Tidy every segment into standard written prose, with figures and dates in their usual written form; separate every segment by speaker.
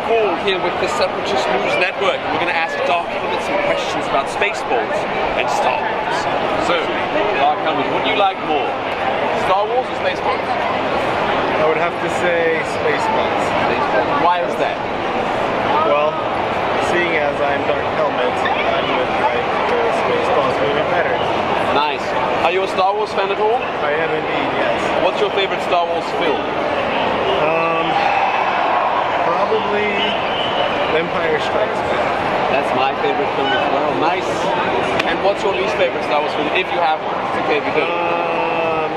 Speaker 1: Caul here with the Separatist News Network. We're going to ask Dark Helmet some questions about Spaceballs and Star Wars. So, Dark Helmet, what do you like more? Star Wars or Spaceballs?
Speaker 2: I would have to say Spaceballs.
Speaker 1: Spaceballs. Why is that?
Speaker 2: Well, seeing as I'm Dark Helmet, I would like Spaceballs a little bit better.
Speaker 1: Nice. Are you a Star Wars fan at all?
Speaker 2: I am indeed, yes.
Speaker 1: What's your favorite Star Wars film?
Speaker 2: Probably Empire Strikes Back.
Speaker 1: That's my favorite film as well. Nice. And what's your least favorite Star Wars film, if you have one? It's okay if you don't.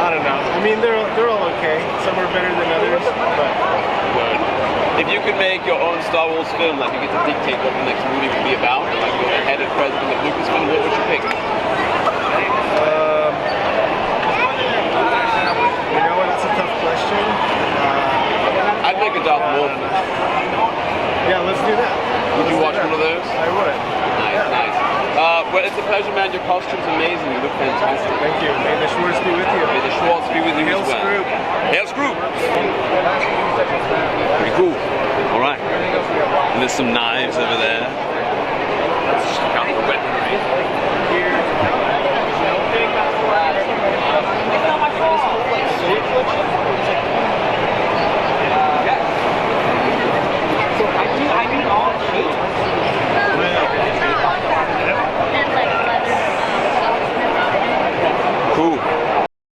Speaker 2: I don't know. I mean, they're all okay. Some are better than others, but...
Speaker 1: If you could make your own Star Wars film, like you get to dictate what the next movie would be about, and like you're the head of president of Lucasfilm, what would you pick?
Speaker 2: You know what? That's a tough question.
Speaker 1: I'd make a Darth Maul film.
Speaker 2: Yeah, let's do that.
Speaker 1: Would you watch one of those?
Speaker 2: I would.
Speaker 1: Nice, nice. Well, it's a pleasure, man. Your costume's amazing. You look fantastic.
Speaker 2: Thank you. May the Schwartz be with you.
Speaker 1: May the Schwartz be with you
Speaker 2: Hail
Speaker 1: as well.
Speaker 2: Screw.
Speaker 1: Hail Screw. Pretty cool. All right. And there's some knives over there. Let's check out the weaponry. Cool.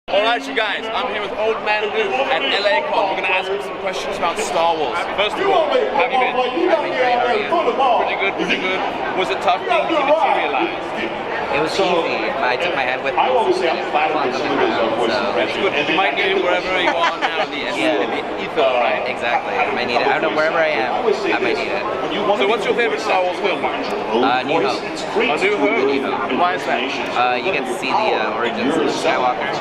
Speaker 1: Alright you guys, I'm here with Old Man Luke at LA Con. We're going to ask him some questions about Star Wars. First of all, how have you been?
Speaker 3: I've been great, how are you?
Speaker 1: Pretty good, pretty good. Was it tough being dematerialized?
Speaker 3: It was easy. I took my head with me.
Speaker 1: That's good. You might need it wherever you are now in the ether, right?
Speaker 3: Exactly. I might need it. I don't know, wherever I am, I might need it.
Speaker 1: So what's your favorite Star Wars film?
Speaker 3: New Hope.
Speaker 1: A New Hope? Why is that?
Speaker 3: You get to see the origins of Skywalker,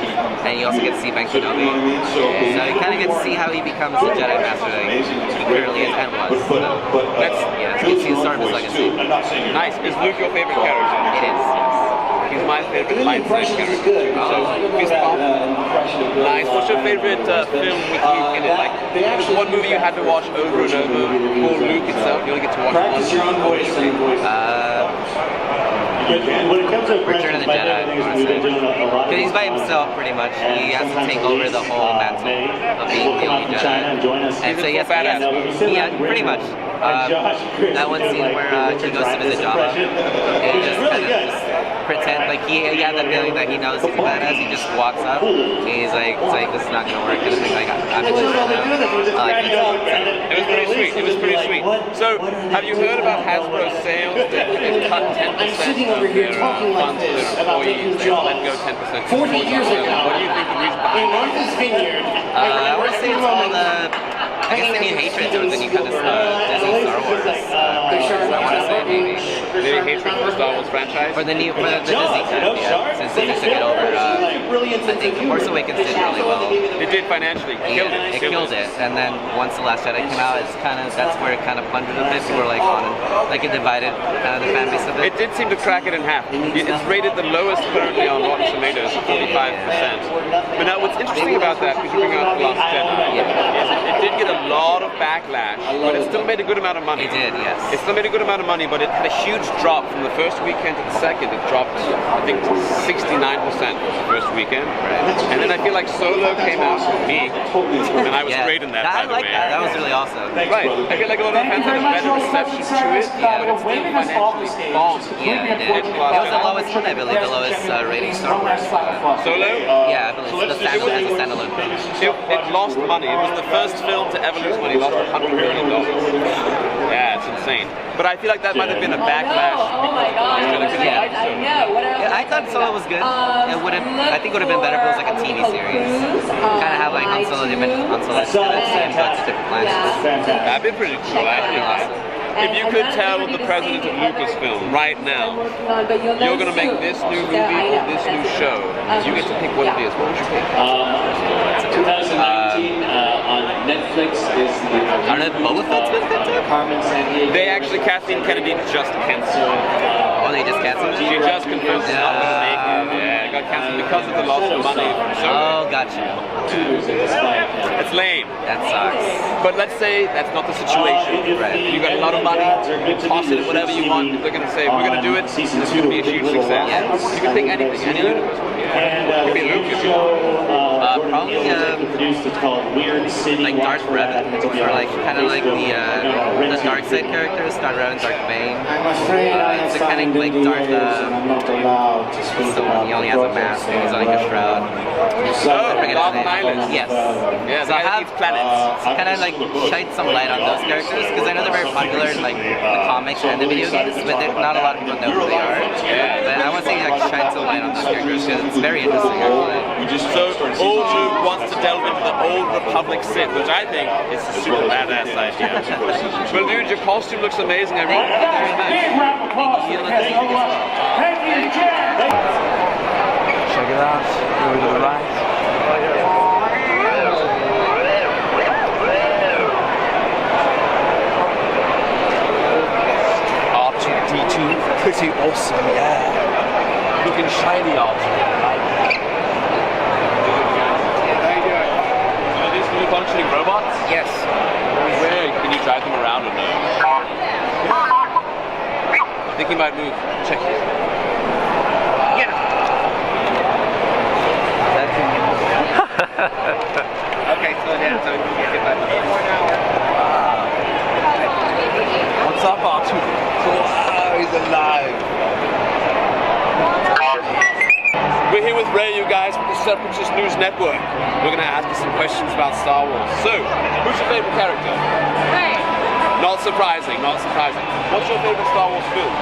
Speaker 3: and you also get to see Ben Kenobi. So you kind of get to see how he becomes the Jedi Master that he clearly is and was. So, yeah, so you can see the start of his legacy.
Speaker 1: Nice. Is Luke your favorite character?
Speaker 3: It is, yes.
Speaker 1: He's my favorite lightsaber character. So, fist bump. Nice. What's your favorite film with Luke in it? Like, there's one movie you had to watch over and over for Luke itself. You only get to watch one.
Speaker 3: Return of the Jedi, honestly. Because he's by himself, pretty much. He has to take over the whole mantle of being the only Jedi. And so yeah, pretty much. That one scene where he goes to visit Jabba, and he just kind of pretend like he had that feeling that he knows he's a badass. He just walks up, and he's like, it's like, this is not gonna work. Kind of thing. Like, I'm in this right now.
Speaker 1: It was pretty sweet. It was pretty sweet. So, have you heard about Hasbro's sales? They've cut 10% of their funds to their employees. They let go 10%. 40 years ago. What do you think the reason behind it?
Speaker 3: I want to say it's all I guess they need hatred towards any kind of Disney Star Wars franchise. I want to say maybe.
Speaker 1: Maybe hatred for the Star Wars franchise?
Speaker 3: For the Disney kind, yeah. Since they took it over, I think The Force Awakens did really well.
Speaker 1: It did financially.
Speaker 3: It killed it. And then once The Last Jedi came out, that's where it kind of plundered a bit. People were like on it, like it divided kind of the fan base a bit.
Speaker 1: It did seem to crack it in half. It's rated the lowest currently on Rotten Tomatoes, 45%. But now what's interesting about that, because you bring out The Last Jedi, is it did get a lot of backlash, but it still made a good amount of money.
Speaker 3: It did, yes.
Speaker 1: It still made a good amount of money, but it had a huge drop from the first weekend to the second. It dropped, I think, 69% the first weekend. Right. And then I feel like Solo came out with me, and I was great in that, by the way.
Speaker 3: That was really awesome.
Speaker 1: Right. I feel like a lot of fans had a better reception to it, but it's still financially bombed.
Speaker 3: Yeah, it did. It was the lowest one, I believe, the lowest rating Star Wars.
Speaker 1: Solo?
Speaker 3: Yeah, I believe. The standalone film.
Speaker 1: It lost money. It was the first film to ever lose money. It lost $100 million. Yeah, it's insane. But I feel like that might have been a backlash.
Speaker 4: Oh my god.
Speaker 1: Yeah.
Speaker 4: I know.
Speaker 3: Yeah, I thought Solo was good. I think it would have been better if it was like a TV series. Kind of have like Han Solo, Han Solo, kind of same but different planets.
Speaker 1: That'd be pretty cool. That'd be awesome. If you could tell the president of Lucasfilm right now, you're going to make this new movie or this new show, you get to pick what it is. What would you pick?
Speaker 5: 2019 on Netflix is the...
Speaker 3: Are there both that's been picked up?
Speaker 1: They actually, Kathleen Kennedy just canceled.
Speaker 3: Oh, they just canceled it?
Speaker 1: She just confirmed it's not going to make it. Yeah, it got canceled because of the loss of money.
Speaker 3: Oh, gotcha.
Speaker 1: It's lame.
Speaker 3: That sucks.
Speaker 1: But let's say that's not the situation.
Speaker 3: Right.
Speaker 1: You got a lot of money, you toss it at whatever you want. They're going to say, we're going to do it, and it's going to be a huge success.
Speaker 3: Yeah.
Speaker 1: You can pick anything, any universe. Yeah. It could be Luke if you want.
Speaker 3: Probably like Darth Revan, or like kind of like the dark side characters, Darth Revan, Darth Bane. It's kind of like Darth. So he only has a mask and he's like a shroud.
Speaker 1: Darth Nihilus.
Speaker 3: Yes.
Speaker 1: Yeah,
Speaker 3: So I have
Speaker 1: planets.
Speaker 3: kind of like shine some light on those characters because I know they're very popular in like the comics and the video games, but not a lot of people know who they are. But I want to say like shine some light on those characters because it's very interesting actually.
Speaker 1: So old Luke wants to delve into the old Republic Sith, which I think is a super badass idea. Well, dude, your costume looks amazing. I really like it very much.
Speaker 4: Check it out. Go to the right. R2-D2, pretty awesome, yeah. Looking shiny, R2.
Speaker 1: Functioning robots?
Speaker 3: Yes.
Speaker 1: Where can you drive them around or no? I think he might move. Check it. Yeah.
Speaker 3: Okay, slow down so we can get hit by the
Speaker 4: What's up, R2? Wow, he's alive.
Speaker 1: We're here with Ray, you guys, from the Separatist News Network. We're going to ask you some questions about Star Wars. So, who's your favorite character?
Speaker 5: Ray.
Speaker 1: Not surprising, not surprising. What's your favorite Star Wars film?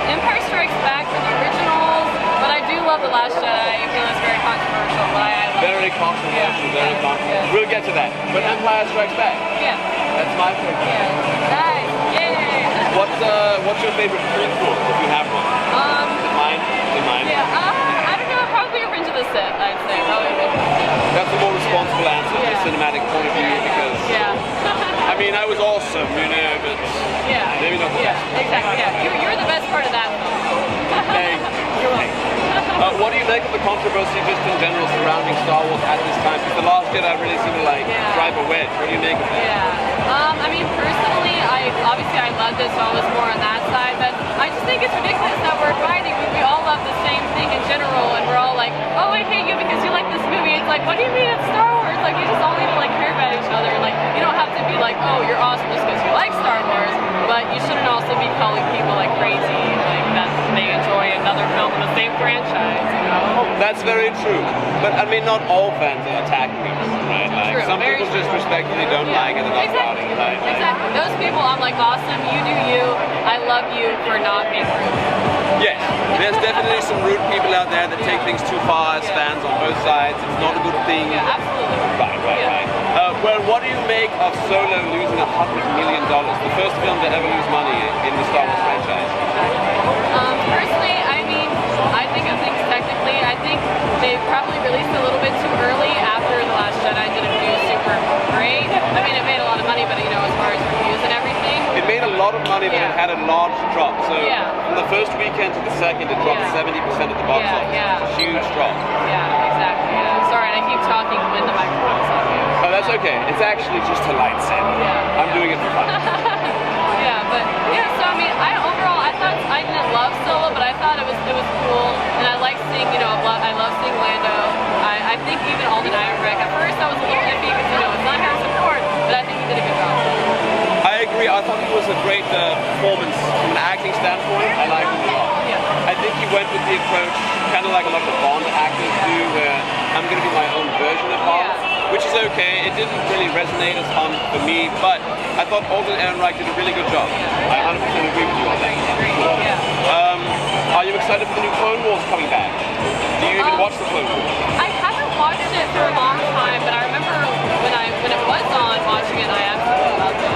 Speaker 5: Empire Strikes Back for the originals, but I do love The Last Jedi, even though it's very controversial, but I love
Speaker 1: Very controversial, very controversial.
Speaker 5: Yeah.
Speaker 1: We'll get to that. But Empire Strikes Back,
Speaker 5: Yeah.
Speaker 1: that's my favorite.
Speaker 5: Yeah. Nice. Yay.
Speaker 1: What's your favorite prequel, if you have one? Mine? Is it mine?
Speaker 5: Yeah. I don't know, probably Revenge of the Sith, I'd say. Probably Revenge of the Sith.
Speaker 1: That's a more responsible answer from a
Speaker 5: Yeah.
Speaker 1: cinematic point of view because,
Speaker 5: Yeah.
Speaker 1: I mean, I was awesome, you know, but
Speaker 5: Yeah.
Speaker 1: maybe not the
Speaker 5: Yeah,
Speaker 1: best.
Speaker 5: exactly. Yeah. You're the best part of that film.
Speaker 1: Hey. What do you make of the controversy just in general surrounding Star Wars at this time? Because The Last Jedi really seemed to like
Speaker 5: Yeah.
Speaker 1: drive a wedge. What do you make of that?
Speaker 5: Yeah. I mean, personally, I loved it, so I was more on that side. But I just think it's ridiculous that we're fighting. We all love the same thing in general, and we're all like, oh, I hate you because you like this movie. It's like, what do you mean it's Star Wars? Like, you just all need to like care about each other. Like, you don't have to be like, oh, you're awesome just because you like Star Wars. But you shouldn't also be calling people like crazy, like that they enjoy another film in the same franchise. You know?
Speaker 1: That's very true. But I mean, not all fans are attacking us, right? Like,
Speaker 5: True,
Speaker 1: some
Speaker 5: very
Speaker 1: people just
Speaker 5: true.
Speaker 1: respectfully don't like it and not
Speaker 5: Exactly.
Speaker 1: routing, right?
Speaker 5: Exactly. Those people, I'm like, awesome. You do you. I love you for not being rude.
Speaker 1: Yes, there's definitely some rude people out there that take things too far as fans on both sides. It's not a good thing.
Speaker 5: Yeah, absolutely.
Speaker 1: Right.
Speaker 5: Yeah.
Speaker 1: Well, what do you make of Solo losing $100 million? The first film to ever lose money in the Star Wars franchise.
Speaker 5: Personally, I mean, I think of things technically. I think they probably released a little bit too early after The Last Jedi didn't do super great. I mean, it made a lot of money, but you know, as far as reviews and everything.
Speaker 1: It made a lot of money, but it had a large drop. So from the first weekend to the second, it dropped 70% at the box office.
Speaker 5: Yeah.
Speaker 1: It's a huge drop.
Speaker 5: Yeah, exactly. Yeah. Sorry, I keep talking when the microphone's on you.
Speaker 1: Oh, that's okay. It's actually just a lightsaber.
Speaker 5: Yeah.
Speaker 1: I'm doing it for fun.
Speaker 5: So I mean, I didn't love Solo, but I thought it was cool, and I like seeing, you know, I love seeing Lando. I think even Alden Ehrenreich, at first I was a little iffy because, you know, it's not Harrison Ford, but I think he did a good job.
Speaker 1: I agree. I thought it was a great performance from an acting standpoint. I liked it a lot.
Speaker 5: Yeah.
Speaker 1: I think he went with the approach, kind of like a lot of Bond actors do, where I'm going to be my own version of Bond, which is okay. It didn't really resonate as fun for me, but I thought Alden Ehrenreich did a really good job. I 100% agree with you on that. Are you excited for the new Clone Wars coming back? Do you even watch the Clone Wars?
Speaker 5: I haven't watched it for a long time, but I remember when it was on watching it, I absolutely loved it.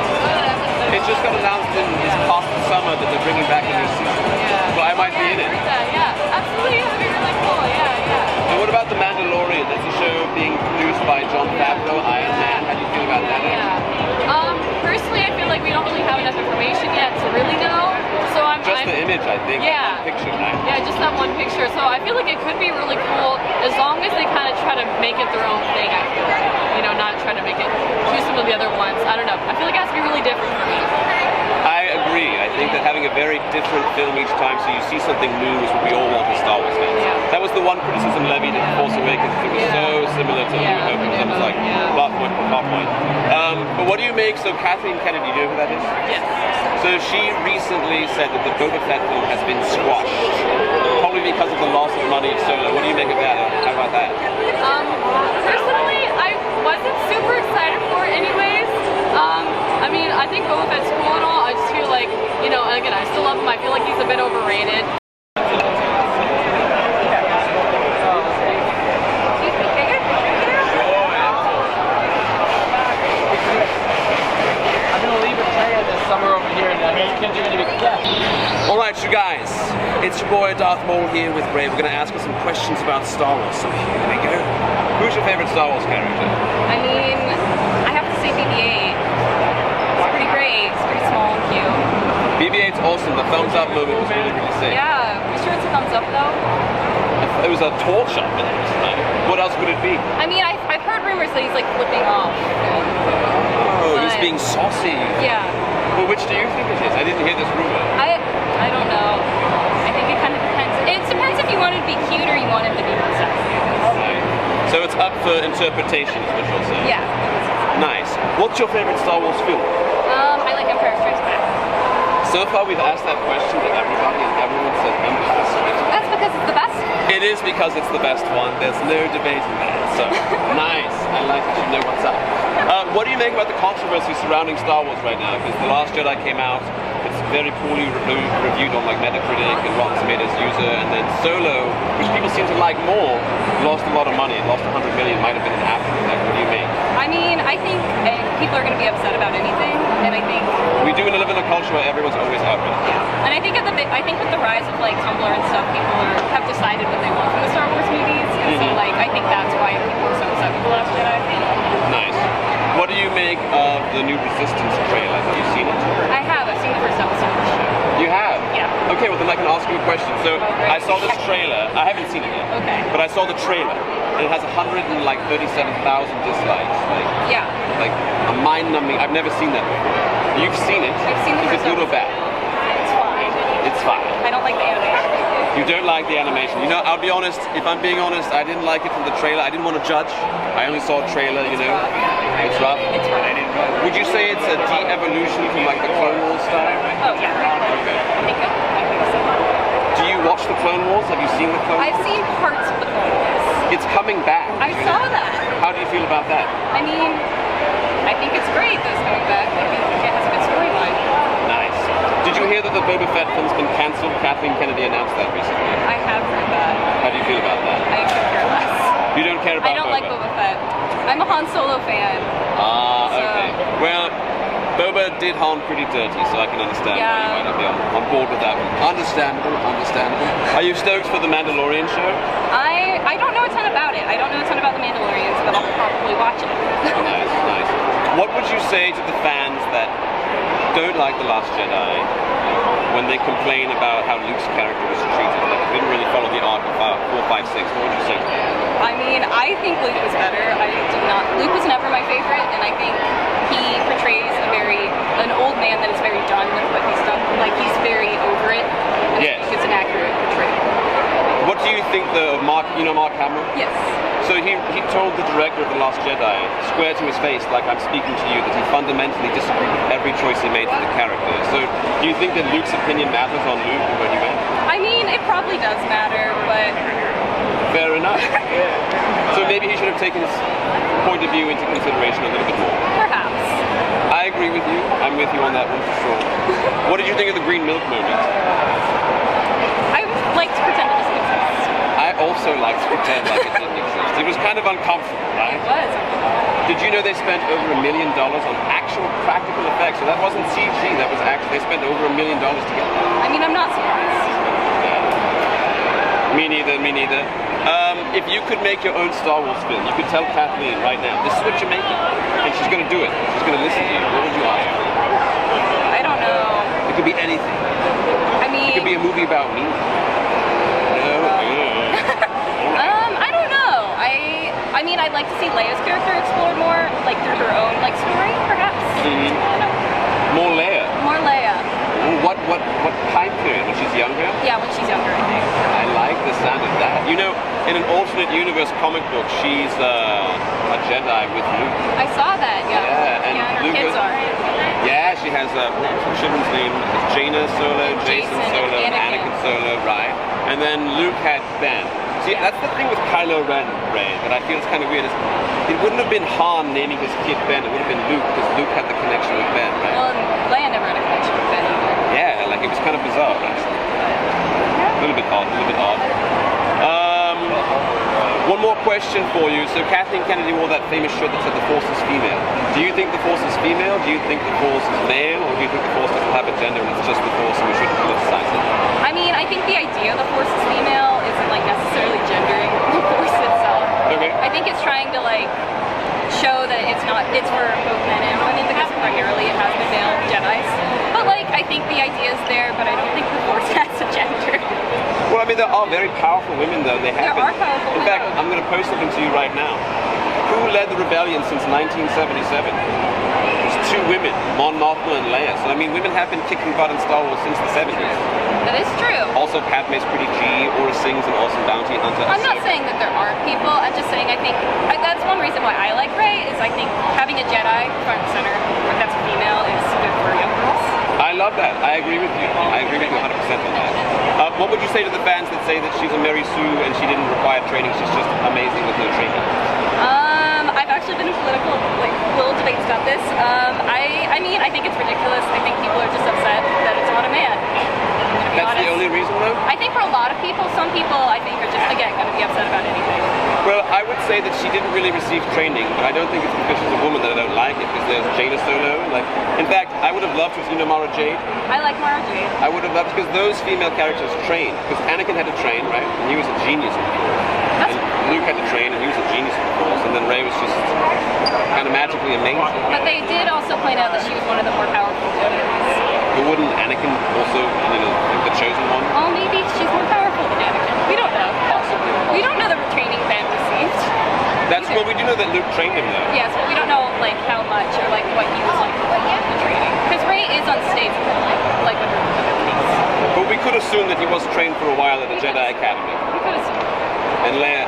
Speaker 1: It just got announced in this past summer that they're bringing back a new season.
Speaker 5: Yeah.
Speaker 1: So I might be in it.
Speaker 5: Yeah, absolutely. That'd be really cool. Yeah.
Speaker 1: And what about The Mandalorian? That's a show being produced by Jon Favreau, Iron Man. How do you feel about that?
Speaker 5: Personally, I feel like we
Speaker 1: the image, I think.
Speaker 5: Yeah.
Speaker 1: That one picture, right?
Speaker 5: Yeah, just that one picture. So I feel like it could be really cool as long as they kind of try to make it their own thing, I feel like. You know, not try to make it too similar to the other ones. I don't know. I feel like it has to be really different for me.
Speaker 1: I agree. I think that having a very different film each time so you see something new is what we all want as Star Wars fans.
Speaker 5: Yeah.
Speaker 1: That was the one criticism levied at Force Awakens. It was so similar to New Hope. It was like, half point. But what do you make, so Kathleen Kennedy, do you know who that is?
Speaker 5: Yes.
Speaker 1: So she recently said that the Boba Fett film has been squashed, probably because of the loss of money of Solo. What do you make of that? How about that?
Speaker 5: Personally, I wasn't super excited for it anyways. I mean, I think Boba Fett's cool and all. I just feel like, you know, again, I still love him. I feel like he's a bit overrated.
Speaker 1: Alright, you guys, it's your boy Darth Maul here with Ray. We're going to ask you some questions about Star Wars, so here we go. Who's your favorite Star Wars character?
Speaker 5: I mean, I have to say BB-8. It's pretty great. It's pretty small and cute.
Speaker 1: BB-8's awesome. The thumbs up moment was really, really sick.
Speaker 5: Yeah, are you sure it's a thumbs up though?
Speaker 1: It was a torch up in it. What else would it be?
Speaker 5: I mean, I've heard rumors that he's like flipping off.
Speaker 1: Oh, he's being saucy.
Speaker 5: Yeah.
Speaker 1: Well, which do you think it is? I didn't hear this rumor.
Speaker 5: I don't know. I think it kind of depends. It depends if you want him to be cute or you want him to be more sexy.
Speaker 1: Right. So it's up for interpretation, is what you're saying.
Speaker 5: Yeah.
Speaker 1: Nice. What's your favorite Star Wars film?
Speaker 5: I like Empire Strikes Back.
Speaker 1: So far we've asked that question to everybody and everyone said Empire Strikes Back.
Speaker 5: That's because it's the best.
Speaker 1: It is because it's the best one. There's no debating that. So, nice. I like that you know what's up. What do you make about the controversy surrounding Star Wars right now? Because The Last Jedi came out, it's very poorly reviewed on like Metacritic and Rotten Tomatoes user, and then Solo, which people seem to like more, lost a lot of money. It lost 100 million, might have been an after effect. What do you make?
Speaker 5: I mean, I think people are going to be upset about anything, and I think
Speaker 1: we do live in a culture where everyone's always happy.
Speaker 5: Yeah, and I think with the rise of like Tumblr and stuff, people have decided what they want from the Star Wars movies, and so like I think that's why people are so upset with The Last Jedi.
Speaker 1: Nice. What do you make of the new Resistance trailer? Have you seen it?
Speaker 5: I have. I've seen the first episode.
Speaker 1: You have?
Speaker 5: Yeah.
Speaker 1: Okay, well then I can ask you a question. So I saw this trailer. I haven't seen it yet.
Speaker 5: Okay.
Speaker 1: But I saw the trailer, and it has 137,000 dislikes. Like a mind-numbing. I've never seen that before. You've seen it.
Speaker 5: I've seen the
Speaker 1: Is it good or bad?
Speaker 5: It's fine.
Speaker 1: It's fine.
Speaker 5: I don't like the animation.
Speaker 1: You don't like the animation. You know, I'll be honest. If I'm being honest, I didn't like it from the trailer. I didn't want to judge. I only saw a trailer. You know. It's rough.
Speaker 5: It's rough.
Speaker 1: Would you say it's a de-evolution from like the Clone Wars style?
Speaker 5: Oh yeah.
Speaker 1: Okay.
Speaker 5: I think so.
Speaker 1: Do you watch the Clone Wars? Have you seen the Clone Wars?
Speaker 5: I've seen parts of the Clone Wars.
Speaker 1: It's coming back.
Speaker 5: I saw that.
Speaker 1: How do you feel about that?
Speaker 5: I mean, I think it's great that it's coming back. I think it has a good storyline.
Speaker 1: Nice. Did you hear that the Boba Fett film's been cancelled? Kathleen Kennedy announced that recently.
Speaker 5: I have heard that.
Speaker 1: How do you feel about that?
Speaker 5: I could care less.
Speaker 1: You don't care about
Speaker 5: I don't like Boba Fett. I'm a Han Solo fan.
Speaker 1: Ah,
Speaker 5: so.
Speaker 1: okay. Well, Boba did Han pretty dirty, so I can understand why you might not be on board with that one. Understandable. Are you stoked for the Mandalorian show?
Speaker 5: I don't know a ton about it. I don't know a ton about the Mandalorians, but I'll probably watch it.
Speaker 1: Nice. What would you say to the fans that don't like The Last Jedi when they complain about how Luke's character was treated? Like, it didn't really follow the arc of 4, 5, 6. What would you say to them?
Speaker 5: I mean, I think Luke was better. Luke was never my favorite, and I think he portrays an old man that is very done with what he's done. Like, he's very over it. And
Speaker 1: Yes.
Speaker 5: I think it's an accurate portrayal.
Speaker 1: What do you think of Mark Hamill?
Speaker 5: Yes.
Speaker 1: So he told the director of The Last Jedi, square to his face, like I'm speaking to you, that he fundamentally disagreed with every choice he made for the character. So do you think that Luke's opinion matters on Luke and where he went?
Speaker 5: I mean, it probably does matter, but
Speaker 1: Fair enough. So maybe he should have taken his point of view into consideration a little bit more.
Speaker 5: perhaps.
Speaker 1: I agree with you. I'm with you on that one for sure. What did you think of the green milk moment?
Speaker 5: I like to pretend it doesn't exist.
Speaker 1: I also like to pretend like it didn't exist. It was kind of uncomfortable, right?
Speaker 5: It was.
Speaker 1: Did you know they spent over $1 million on actual practical effects? So that wasn't CG, that was actually, they spent over $1 million to get that.
Speaker 5: I mean, I'm not surprised.
Speaker 1: Me neither. If you could make your own Star Wars film, you could tell Kathleen right now, this is what you're making, and she's going to do it. She's going to listen to you. What would you ask?
Speaker 5: I don't know.
Speaker 1: It could be anything.
Speaker 5: I mean,
Speaker 1: It could be a movie about me? No.
Speaker 5: I don't know. I mean, I'd like to see Leia's character explored more, like through her own like story, perhaps. I don't know.
Speaker 1: More Leia.
Speaker 5: More Leia.
Speaker 1: Ooh, what time period? When she's younger?
Speaker 5: Yeah, when she's younger, I think.
Speaker 1: I like the sound of that. You know, in an alternate universe comic book, she's a Jedi with Luke.
Speaker 5: I saw that. Yeah.
Speaker 1: Yeah, and
Speaker 5: her
Speaker 1: Luke
Speaker 5: kids are.
Speaker 1: Yeah, she has what's her children's name? Jaina Solo, Jason Solo,
Speaker 5: and
Speaker 1: Anakin Solo, right? And then Luke had Ben. See, that's the thing with Kylo Ren, Ray, that I feel is kind of weird. Is it wouldn't have been Han naming his kid Ben. It would have been Luke because Luke had the connection with Ben, right?
Speaker 5: Well, Leia never had a connection with Ben either.
Speaker 1: Yeah, like it was kind of bizarre, actually. A little bit odd, a little bit odd. One more question for you. So Kathleen Kennedy wore that famous shirt that said the Force is female. Do you think the Force is female? Do you think the Force is male? Or do you think the Force doesn't have a gender and it's just the Force and we shouldn't politicize it?
Speaker 5: I mean, I think the idea of the Force is female isn't like necessarily gendering the Force itself.
Speaker 1: Okay.
Speaker 5: I think it's trying to like show that it's for both men and women because primarily it has been male Jedis. But like, I think the idea is there, but I don't think the Force has a gender.
Speaker 1: Well, I mean, there are very powerful women, though. There
Speaker 5: are powerful
Speaker 1: In
Speaker 5: women.
Speaker 1: fact, I'm going to post something to you right now. Who led the rebellion since 1977? It was two women, Mon Mothma and Leia. So, I mean, women have been kicking butt in Star Wars since the 70s.
Speaker 5: That is true.
Speaker 1: Also, Padme's pretty G, Aura Singh's an awesome bounty hunter.
Speaker 5: I'm not saying that there aren't people. I'm just saying I think that's one reason why I like Rey is I think having a Jedi front and center that's a female is good for young girls.
Speaker 1: I love that. I agree with you. I agree with you 100% on that. What would you say to the fans that say that she's a Mary Sue and she didn't require training, she's just amazing with no training?
Speaker 5: I've actually been in little debates about this. I mean, I think it's ridiculous. I think people are just upset that it's not a man.
Speaker 1: That's the only reason, though?
Speaker 5: I think for a lot of people, some people I think are just, again, going to be upset about anything.
Speaker 1: Well, I would say that she didn't really receive training, but I don't think it's because she's a woman that I don't like it, because there's Jaina Solo. In fact, I would have loved to have seen Mara Jade.
Speaker 5: I like Mara Jade.
Speaker 1: I would have loved, because those female characters train, because Anakin had to train, right? And he was a genius of the Force. And Luke had to train, and he was a genius of the Force. And then Rey was just kind of magically amazing.
Speaker 5: But they did also point out that she was one of the more powerful Jedis.
Speaker 1: But wouldn't Anakin also, think the chosen one?
Speaker 5: Well, maybe she's more powerful than Anakin. We don't know. We don't know the training Ben received.
Speaker 1: Well, we do know that Luke trained him, though.
Speaker 5: Yes, but we don't know how much or what he was like the training. Because Rey is unstable, like with her case.
Speaker 1: But we could assume that he was trained for a while at the Jedi Academy.
Speaker 5: We could assume.
Speaker 1: And Rey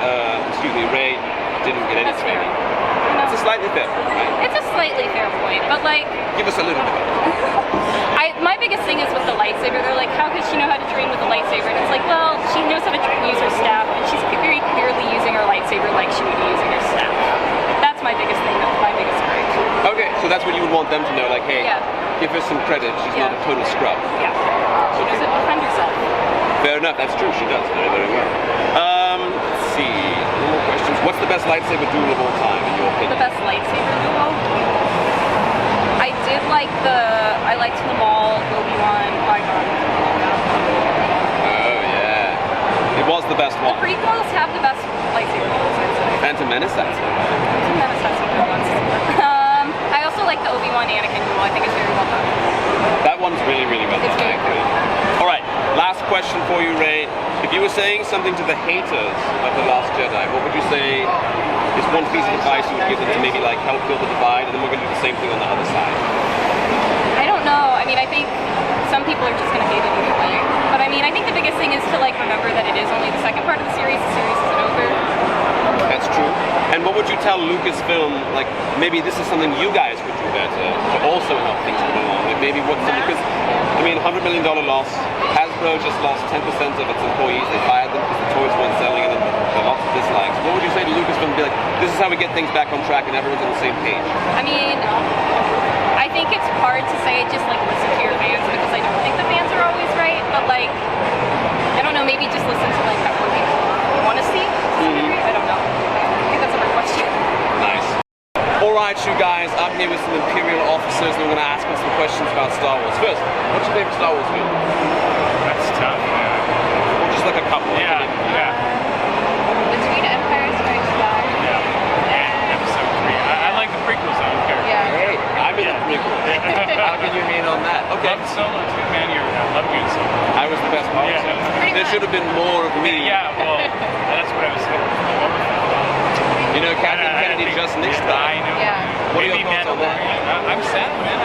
Speaker 1: didn't get any
Speaker 5: That's
Speaker 1: training.
Speaker 5: fair. No.
Speaker 1: It's a slightly fair point, right?
Speaker 5: It's a slightly fair point, but
Speaker 1: give us a little bit.
Speaker 5: my biggest thing is with the lightsaber. They're like, how could she know how to train with a lightsaber? And it's like, well, she knows how to use her staff, and she's very clearly using her lightsaber like she would be using her staff. That's my biggest thing. That's my biggest gripe.
Speaker 1: Okay, so that's what you would want them to know, hey, give her some credit. She's not a total scrub.
Speaker 5: Yeah. She knows how to defend herself.
Speaker 1: Fair enough. That's true. She does very, very well. Let's see. One more questions. What's the best lightsaber duel of all time, in your opinion?
Speaker 5: The best lightsaber duel? I liked the Maul, Obi-Wan, Qui-Gon.
Speaker 1: Oh, yeah. It was the best one.
Speaker 5: The prequels have the best lightsaber duels, I'd say.
Speaker 1: Phantom Menace, that's it.
Speaker 5: Phantom Menace has some good ones. I also like the Obi-Wan Anakin duel. I think it's very well done.
Speaker 1: That one's really, really well done.
Speaker 5: It's very cool.
Speaker 1: All right, last question for you, Ray. If you were saying something to the haters of The Last Jedi, what would you say is one piece of advice you would give them to maybe help fill the divide, and then we're going to do the same thing on the other side?
Speaker 5: I don't know. I mean, I think some people are just going to hate it either way. But I mean, I think the biggest thing is to remember that it is only the second part of the series. The series isn't over.
Speaker 1: That's true. And what would you tell Lucasfilm, maybe this is something you guys could do better to also help things move along? Maybe what's something, because, $100 million loss. Hasbro just lost 10% of its employees. They fired them because the toys weren't selling and there are lots of dislikes. What would you say to Lucasfilm? Be this is how we get things back on track and everyone's on the same page?
Speaker 5: I mean, I think it's hard to say just listen to your fans because I don't think the fans are always right. But I don't know, maybe just listen to what people want to see. I don't know. I think that's a hard question.
Speaker 1: Nice. Alright, you guys, I'm here with some Imperial officers and I'm going to ask them some questions about Star Wars. First, what's your favorite Star Wars film?
Speaker 2: That's tough, man.
Speaker 1: Or just a couple?
Speaker 2: Yeah.
Speaker 5: Between Empire Strikes Back
Speaker 2: And Episode 3. I like the prequels, I don't care.
Speaker 5: Yeah.
Speaker 1: Hey, I'm in the prequel. How can you mean on that? Okay.
Speaker 2: Love Solo too, man. Your
Speaker 6: love you so much.
Speaker 1: I was the best part.
Speaker 6: Yeah, no.
Speaker 1: There should have been more of me.
Speaker 6: Yeah, well, that's what I was saying.
Speaker 1: You know, Kathleen Kennedy just nixed that.
Speaker 6: I know.
Speaker 5: Yeah.
Speaker 1: What are your
Speaker 6: Maybe
Speaker 1: thoughts on that?
Speaker 6: I'm sad, man.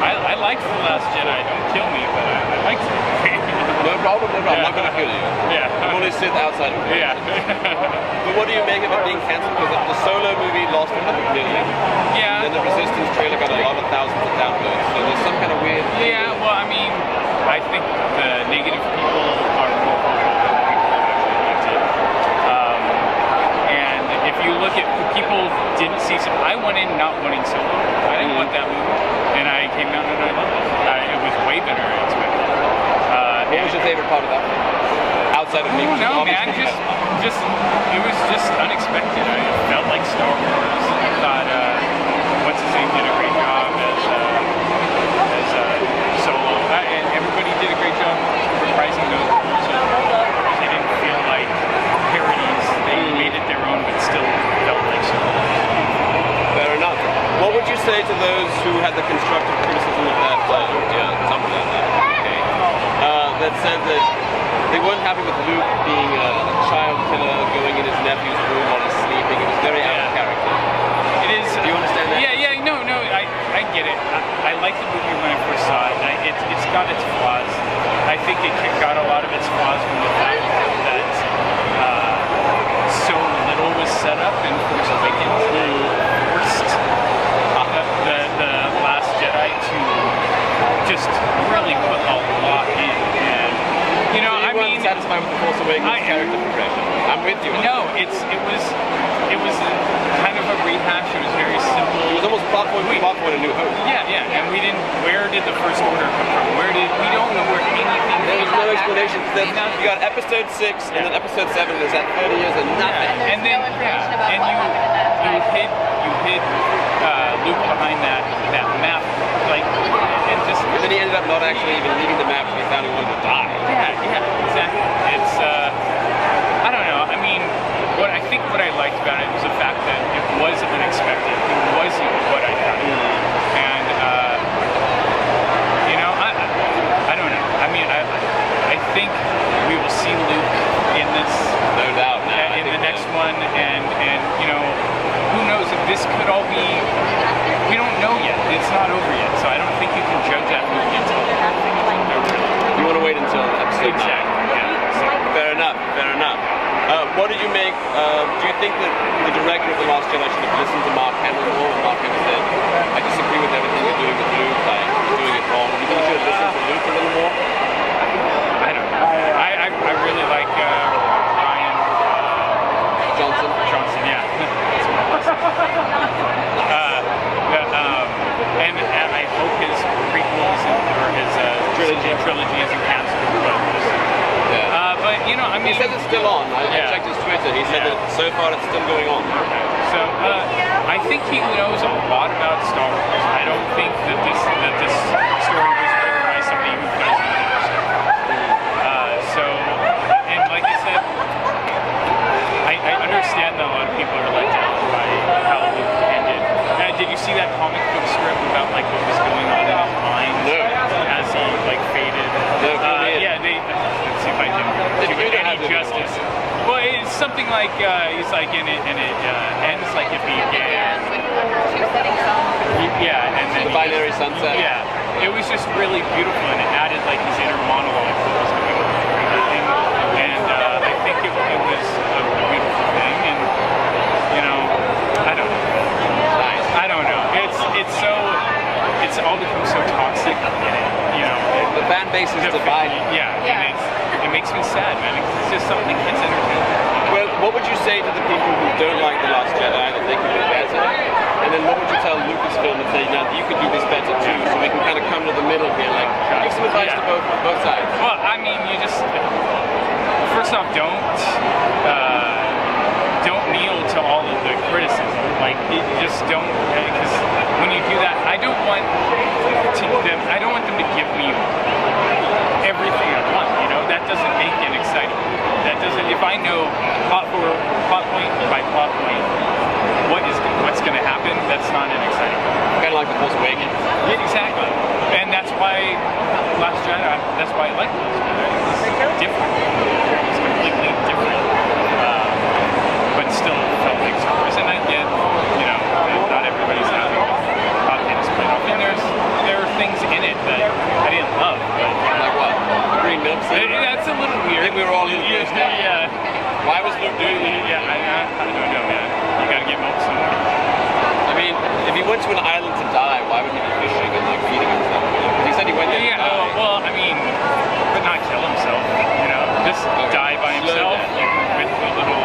Speaker 6: I liked The Last Jedi. Don't kill me, but I liked it.
Speaker 1: No problem, no problem. I'm not going to kill you.
Speaker 6: Yeah.
Speaker 1: I'm only sit outside of it.
Speaker 6: Yeah.
Speaker 1: But what do you make of it being cancelled? Because the Solo movie lost 100 million.
Speaker 6: Yeah.
Speaker 1: Then the Resistance trailer got a lot of thousands of downloads. So there's some kind of weird.
Speaker 6: Yeah, well, I mean, I think the negative people are more vocal than the people that actually liked it. And if you look at people didn't see some, I went in not wanting Solo. I didn't want that movie, and I came out and I loved it. It was way better than I expected.
Speaker 1: What was your favorite part of that? Outside of me,
Speaker 6: No, man, just it was just unexpected. I felt like Star Wars. I thought, what's his name did a great job as Solo, and everybody did a great job reprising those roles. They didn't feel like parodies. They made it their own, but still felt like Solo.
Speaker 1: Fair enough. What would you say to those who had the constructive criticism of that? Something like that. Okay. That said that they weren't happy with Luke being a child killer going in his nephew's room while he's sleeping. It was very out of character.
Speaker 6: It is.
Speaker 1: Do you understand that?
Speaker 6: Yeah, no, I get it. I liked the movie when I first saw it. It's got its flaws. I think it got a lot of its flaws from the fact that so little was set up in Force Awakens. They forced the Last Jedi to just really put a lot in. And, you know,
Speaker 1: So you weren't satisfied with the Force Awakens character progression. I'm with you.
Speaker 6: No, it was kind of a rehash. It was very simple.
Speaker 1: It was almost plot point A New Hope.
Speaker 6: Yeah, and we didn't. Where did the First Order come from? We don't know where anything.
Speaker 1: There was no explanation.
Speaker 6: Nothing.
Speaker 1: You got Episode 6 and then Episode 7. There's that 30 years of nothing.
Speaker 6: Yeah. And then you hid Luke behind that map, like, and just.
Speaker 1: And then he ended up not actually even leaving the map because he found he wanted to die.
Speaker 6: Yeah, exactly. It's I don't know. I mean, what I liked about it was the fact that it was unexpected. It wasn't what I thought it would be. And you know, I don't know. I mean, I think we will see Luke in this,
Speaker 1: No doubt.
Speaker 6: in the next one, and you know, who knows if this could all be. We don't know yet. It's not over yet, so I don't think you can judge that movie until everything is over.
Speaker 1: You want to wait until Episode 9.
Speaker 6: Exactly. Yeah. So,
Speaker 1: Fair enough. What did you make? Do you think that the director of The Last Jedi should have listened to Mark Hamill more? And Mark Hamill said, I disagree with everything you're doing with Luke, like, you're doing it wrong. Do you think you should have listened to Luke a little more?
Speaker 6: I don't know. I really like Ryan
Speaker 1: Johnson,
Speaker 6: yeah. And I hope his prequels or his trilogy isn't canceled. But you know, I mean,
Speaker 1: he says it's still on. I checked his Twitter. He said that so far it's still going on.
Speaker 6: So I think he knows a lot about Star Wars. I don't think that this story was written by somebody who doesn't understand. So, and like I said, I understand that a lot of people are let down by how Luke ended. Did you see that comic book strip about like what was going on in his mind as he like faded? Yeah, let's see if I can do it any justice. Well, it's something like he's like in it, and it ends like it began. Yeah, and then
Speaker 1: The Binary Sunset.
Speaker 6: Yeah, it was just really beautiful, and it added like his inner monologue that was going on through everything. And I think it was a beautiful thing, and you know, I don't know. I don't know. It's all become so toxic, you know.
Speaker 1: The fan base is divided.
Speaker 6: Yeah, and it makes me sad, man. It's just something that's entertaining.
Speaker 1: Well, what would you say to the people who don't like The Last Jedi that they could do better? And then what would you tell Lucasfilm and say, now you could do this better too, so we can kind of come to the middle here, like give some advice to both sides.
Speaker 6: Well, I mean, you just first off, don't kneel to all of the criticism. Like, just don't, because when you do that, I don't want them to give me everything I want. You know, that doesn't make it exciting. That doesn't. If I know plot point by plot point what's going to happen, that's not an exciting.
Speaker 1: Kind of like The Force Awakens.
Speaker 6: Yeah, exactly. And that's why Last Jedi.
Speaker 1: went to an island to die, why would he be fishing and like feeding himself? He said he went there to die.
Speaker 6: Well, I mean, but not kill himself. You know, just die by himself with the little.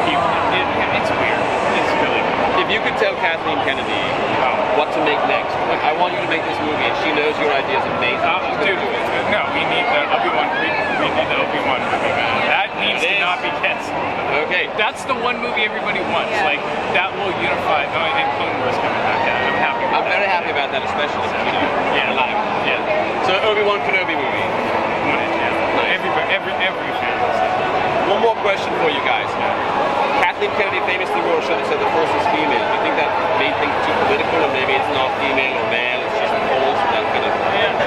Speaker 6: It's weird. It's really weird.
Speaker 1: If you could tell Kathleen Kennedy what to make next, like I want you to make this movie, and she knows your idea is amazing.
Speaker 6: Dude, no, we need the Obi-Wan. We need the Obi-Wan movie, man. That needs to not be canceled.
Speaker 1: Okay.
Speaker 6: That's the one movie everybody wants. Like that will unify. Oh, and Clone Wars coming back. Yeah, I'm happy.
Speaker 1: I'm very happy about that, especially you know, alive.
Speaker 6: Yeah.
Speaker 1: So Obi-Wan Kenobi movie.
Speaker 6: Every fan.
Speaker 1: One more question for you guys. Kathleen Kennedy famously wore a shirt that said the Force is female. Do you think that made things too political, or maybe it's not female or male, it's just the Force, and that kind of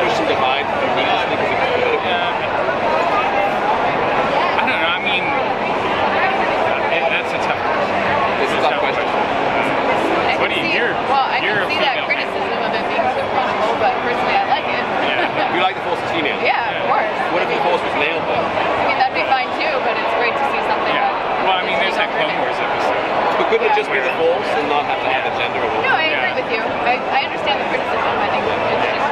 Speaker 1: push and divide needlessly because it's political?
Speaker 6: I don't know. I mean, that's a tough question.
Speaker 1: It's a tough question.
Speaker 6: What do you hear?
Speaker 5: Well, I can see that criticism of it being so political, but personally I like it.
Speaker 1: You like the Force is female?
Speaker 5: Yeah, of course.
Speaker 1: What if the Force was male though?
Speaker 5: I mean, that'd be fine too, but it's great to see something that...
Speaker 6: Well, I mean, there's that Clone Wars episode.
Speaker 1: But couldn't it just be the Force and not have to have a gender?
Speaker 5: No, I agree with you. I understand the criticism. I think it's just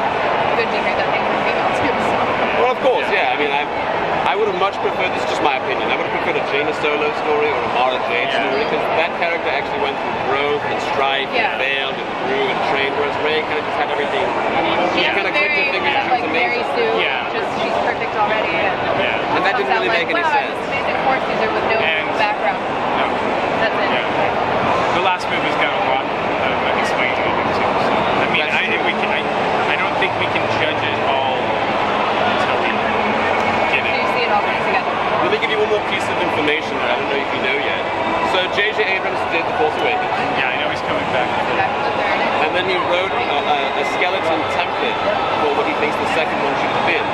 Speaker 5: good to hear that things are female too. So.
Speaker 1: Well, of course, yeah. I mean, I would have much preferred, this is just my opinion, I would have preferred a Jaina Solo story or a Mara Jade story, because that character actually went through growth and strife and failed and grew and trained, whereas Rey kind of just had everything. She kind of clicked her fingers and she was
Speaker 5: Mary
Speaker 1: amazing.
Speaker 5: Sue, just she's perfect already.
Speaker 1: And that didn't really make any sense.
Speaker 5: Amazing force user with no background.
Speaker 6: No.
Speaker 5: That's it.
Speaker 6: The last movie's got a lot of explaining to do too. So, I mean, I don't think we can judge it all until we get it.
Speaker 5: So you see it all put together.
Speaker 1: Let me give you one more piece of information that I don't know if you know yet. So J.J. Abrams did The Force Awakens.
Speaker 6: Yeah, I know he's coming back.
Speaker 1: And then he wrote a skeleton template for what he thinks the second one should have been.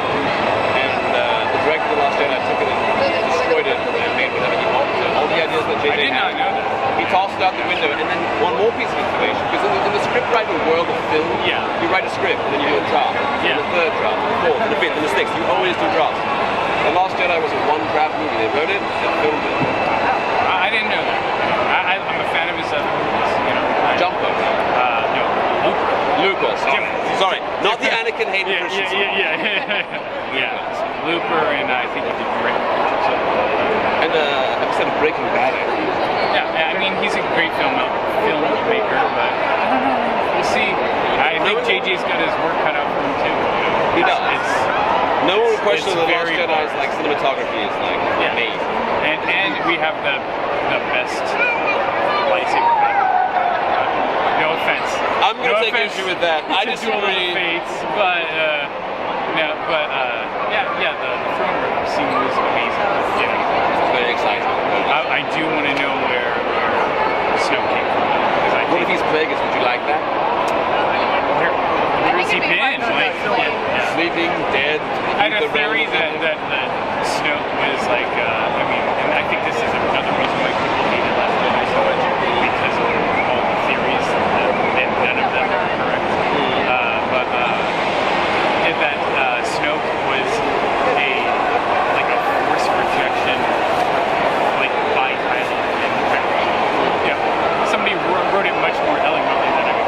Speaker 1: And the director of The Last Jedi took it and destroyed it and made whatever he wanted. So all the ideas that J.J.
Speaker 6: I did not know that.
Speaker 1: He tossed it out the window. And then one more piece of information, because in the script writing world of film, you write a script and then you do a draft. And the third draft, and the fourth, and the fifth, and the sixth. You always do drafts. The Last Jedi was a one-draft movie. They wrote it and filmed it.
Speaker 6: I didn't know that. I'm a fan of his other movies. You know,
Speaker 1: Jumper.
Speaker 6: No,
Speaker 1: Looper. Sorry, not the Anakin Hayden Christensen.
Speaker 6: Yeah. Looper, and I think he did great.
Speaker 1: And episode of Breaking Bad.
Speaker 6: Yeah, I mean he's a great filmmaker, but I don't know. We'll see. I think JJ's got his work cut out for him too.
Speaker 1: He does. No one would question The Last
Speaker 6: very
Speaker 1: Jedi's like cinematography is like amazing.
Speaker 6: And we have the best lightsaber pattern. No offense.
Speaker 1: I'm gonna take issue with that. I disagree.
Speaker 6: But the throne room scene was amazing. You know,
Speaker 1: it's very exciting.
Speaker 6: I do want to know where Snow came from.
Speaker 1: What if he's Plagueis? Would you like that?
Speaker 6: Where has he been?
Speaker 1: Sleeping, dead.
Speaker 6: I had a theory that Snow was like, and I think this is another reason why people hated Last Jedi so much, because of all the theories, and none of them are correct. That Snoke was a force projection, like by Kylo in the trilogy. Yeah, somebody wrote it much more eloquently than I'm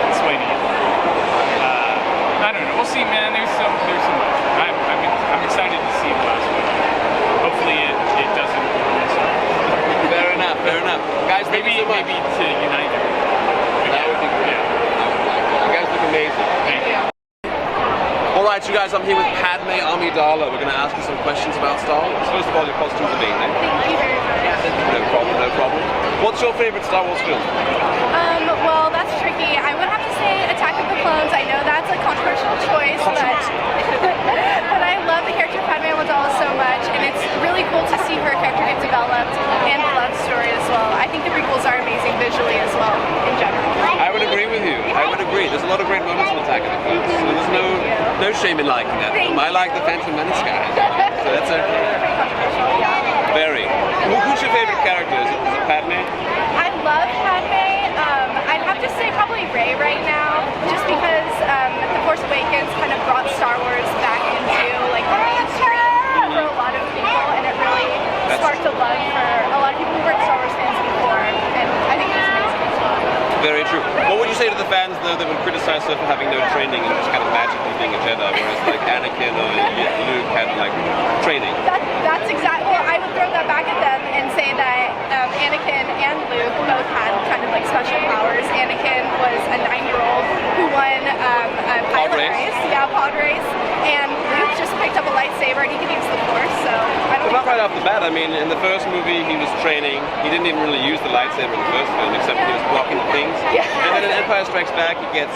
Speaker 6: explaining it. I don't know. We'll see, man. There's so much. I'm excited to see the last one. Hopefully it doesn't.
Speaker 1: Fair enough. Guys, thank you so much.
Speaker 6: Maybe to unite them.
Speaker 1: That would be great. You guys look amazing.
Speaker 6: Thank you.
Speaker 1: Alright, you guys, I'm here with Padme Amidala. We're going to ask you some questions about Star Wars. First of all, your costume's amazing.
Speaker 5: Thank you very much.
Speaker 1: No problem. What's your favorite Star Wars film?
Speaker 7: Well, that's tricky. I would have to say Attack of the Clones. I know that's a controversial choice, but I love the character of Padme Amidala so much, and it's really cool to see her character get developed and the love story as well. I think the prequels are amazing visually as well, in general.
Speaker 1: I would agree with you. There's a lot of great moments in Attack of the Clones. So there's no shame in liking that film. I like the Phantom Menace guy. So that's okay. Very. Who's your favorite character? Is it Padme?
Speaker 7: I love Padme. I'd have to say probably Rey right now, just because The Force Awakens kind of brought Star Wars back into like the mainstream for a lot of people, and it really sparked a love for a lot of people who weren't Star Wars fans before, and I think it's amazing as well.
Speaker 1: Very true. What would you say to the fans, though, that would criticize her for having no training and just kind of magically being a Jedi, whereas like Anakin or Luke had like training?
Speaker 7: That's exactly. Well, I would throw that back at them and say that Anakin and Luke both had kind of like special powers. Anakin was a 9-year-old who won a pilot race. Yeah, pod race. And Luke just picked up a lightsaber and he could use the Force. So I don't.
Speaker 1: Well, not right off the bat. I mean, in the first movie, he was training. He didn't even really use the lightsaber in the first film, except when he was blocking things.
Speaker 7: Yeah.
Speaker 1: And then in Empire Strikes Back, he gets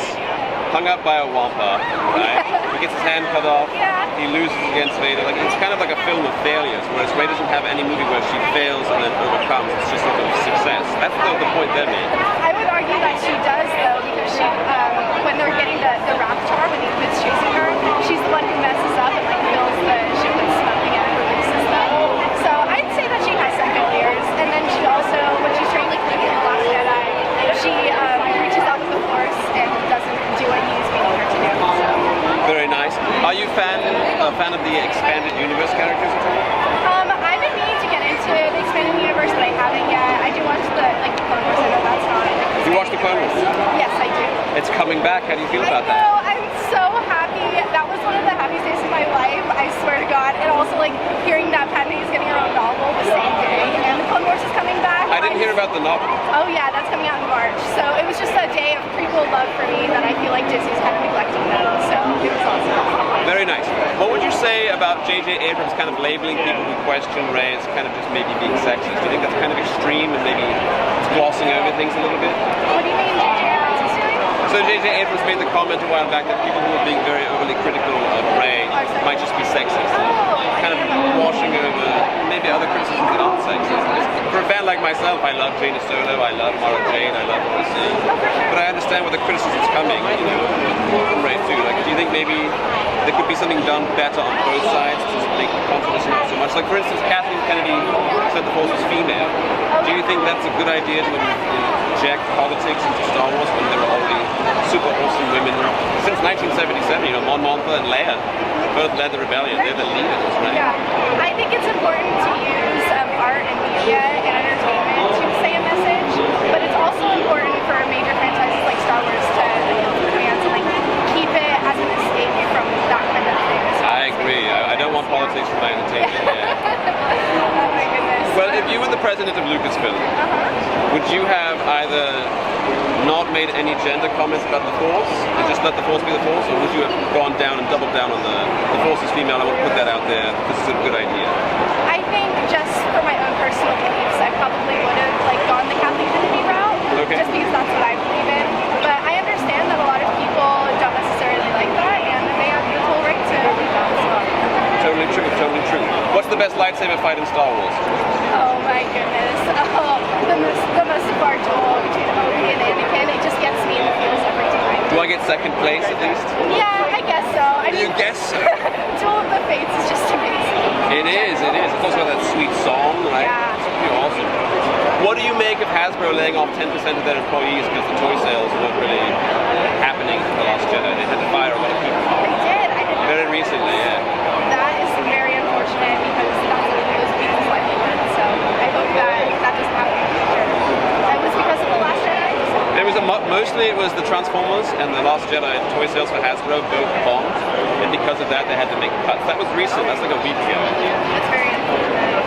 Speaker 1: hung up by a wampa, right? He gets his hand cut off.
Speaker 7: Yeah.
Speaker 1: He loses against Vader. Like, it's kind of like a film of failures, whereas Rey doesn't have any movie where she fails and then overcomes. It's just sort of success. That's the point they're making.
Speaker 7: I would argue that she does, though, because she, when they're getting the Raptor, when Luke's chasing her, she's the one who messes up and like fills the ship with smoke and releases them. So I'd say that she has some failures, and then she also, when she's training like Luke in The Last Jedi, she reaches out with the Force and doesn't do what he's meaning her to do. So.
Speaker 1: Very nice. Are you a fan of the expanded universe characters at all?
Speaker 7: I've been meaning to get into the expanded universe, but I haven't yet. I do watch the Clone Wars. I know that's not.
Speaker 1: You watch the Clone Wars?
Speaker 7: Yes, I do.
Speaker 1: It's coming back. How do you feel about
Speaker 7: I know.
Speaker 1: that?
Speaker 7: I'm so happy. That was one of the happiest days of my life. I swear to God. And also like hearing that Padme is getting her own novel the same day, and the Clone Wars is coming back.
Speaker 1: I didn't hear about the novel.
Speaker 7: Oh yeah, that's coming out in March. So it was just a day of prequel love for me that I feel like Disney's kind of neglecting them. So it was awesome.
Speaker 1: Very nice. What would you say about J.J. Abrams kind of labeling people who question Rey as kind of just maybe being sexist? Do you think that's kind of extreme and maybe it's glossing over things a little bit?
Speaker 7: What do you mean J.J. Abrams is doing?
Speaker 1: So J.J. Abrams made the comment a while back that people who are being very overly critical of Rey might just be sexist. Kind of washing over maybe other criticisms that aren't sexist. For a fan like myself, I love Jaina Solo, I love Mara Jade, I love what I see. But I understand where the criticism's coming, you know, from Rey too. Like, do you think maybe there could be something done better on both sides to make the controversy not so much? Like, for instance, Kathleen Kennedy said the Force was female. Do you think that's a good idea to inject politics into Star Wars when there are already super awesome women since 1977? You know, Mon Mothma and Leia both led the rebellion. They're the leaders, right?
Speaker 7: Yeah, I think it's important to use art and media and entertainment to say a message, but it's also important for major franchises like Star Wars to fans and like keep it as an escape from that kind of thing.
Speaker 1: I agree. I don't want politics for my entertainment. Yeah.
Speaker 7: Oh my goodness.
Speaker 1: Well, if you were the president of Lucasfilm, would you have either not made any gender comments about the Force and just let the Force be the Force, or would you have gone down and doubled down on the Force is female, I want to put that out there, this is a good idea?
Speaker 7: I think just for my own personal beliefs, I probably would have like gone the Kathleen Kennedy route, just because that's what I believe in. But I understand that a lot of people don't necessarily like that, and they have the whole right to believe that as well.
Speaker 1: Totally true, totally true. What's the best lightsaber fight in Star Wars?
Speaker 7: Oh my goodness. Oh, the Mustafar duel between Obi and Anakin, it just gets me in the feels every time.
Speaker 1: Do I get second place at least?
Speaker 7: Yeah, I guess so. I
Speaker 1: You
Speaker 7: mean,
Speaker 1: guess so?
Speaker 7: Duel of the Fates is just amazing.
Speaker 1: It is, it is. It's also got that sweet song, right?
Speaker 7: Yeah.
Speaker 1: It's pretty awesome. What do you make of Hasbro laying off 10% of their employees because the toy sales weren't really happening for The Last Jedi? They had to fire a lot of people.
Speaker 7: They did. I didn't know.
Speaker 1: Very recently, yeah.
Speaker 7: That is very unfortunate because that's one of those people's livelihood. So I hope that doesn't happen in the future. It was because of The Last Jedi.
Speaker 1: It was mostly it was the Transformers and The Last Jedi toy sales for Hasbro both bombed, and because of that they had to make cuts. That was recent. That's like a week ago.
Speaker 7: That's very unfortunate.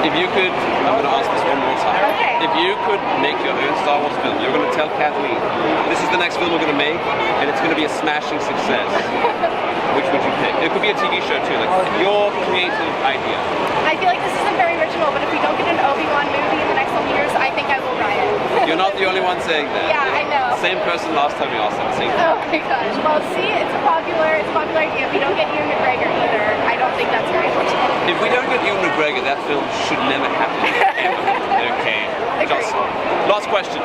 Speaker 1: If you could, I'm going to ask this one more time.
Speaker 7: Okay.
Speaker 1: If you could make your own Star Wars film, you're going to tell Kathleen, this is the next film we're going to make, and it's going to be a smashing success. Which would you pick? It could be a TV show too, like your creative idea.
Speaker 7: I feel like this isn't very original, but if we don't get an Obi-Wan movie in the next couple years, I think I will riot.
Speaker 1: You're not the only one saying that.
Speaker 7: Yeah, I know.
Speaker 1: Same person last time you asked that same thing.
Speaker 7: Oh my gosh. Well, see, it's a popular idea. If we don't get Ewan McGregor either, I don't think that's very fortunate.
Speaker 1: If we don't get Ewan McGregor, that film should never happen. Ever. Okay. Just, last question.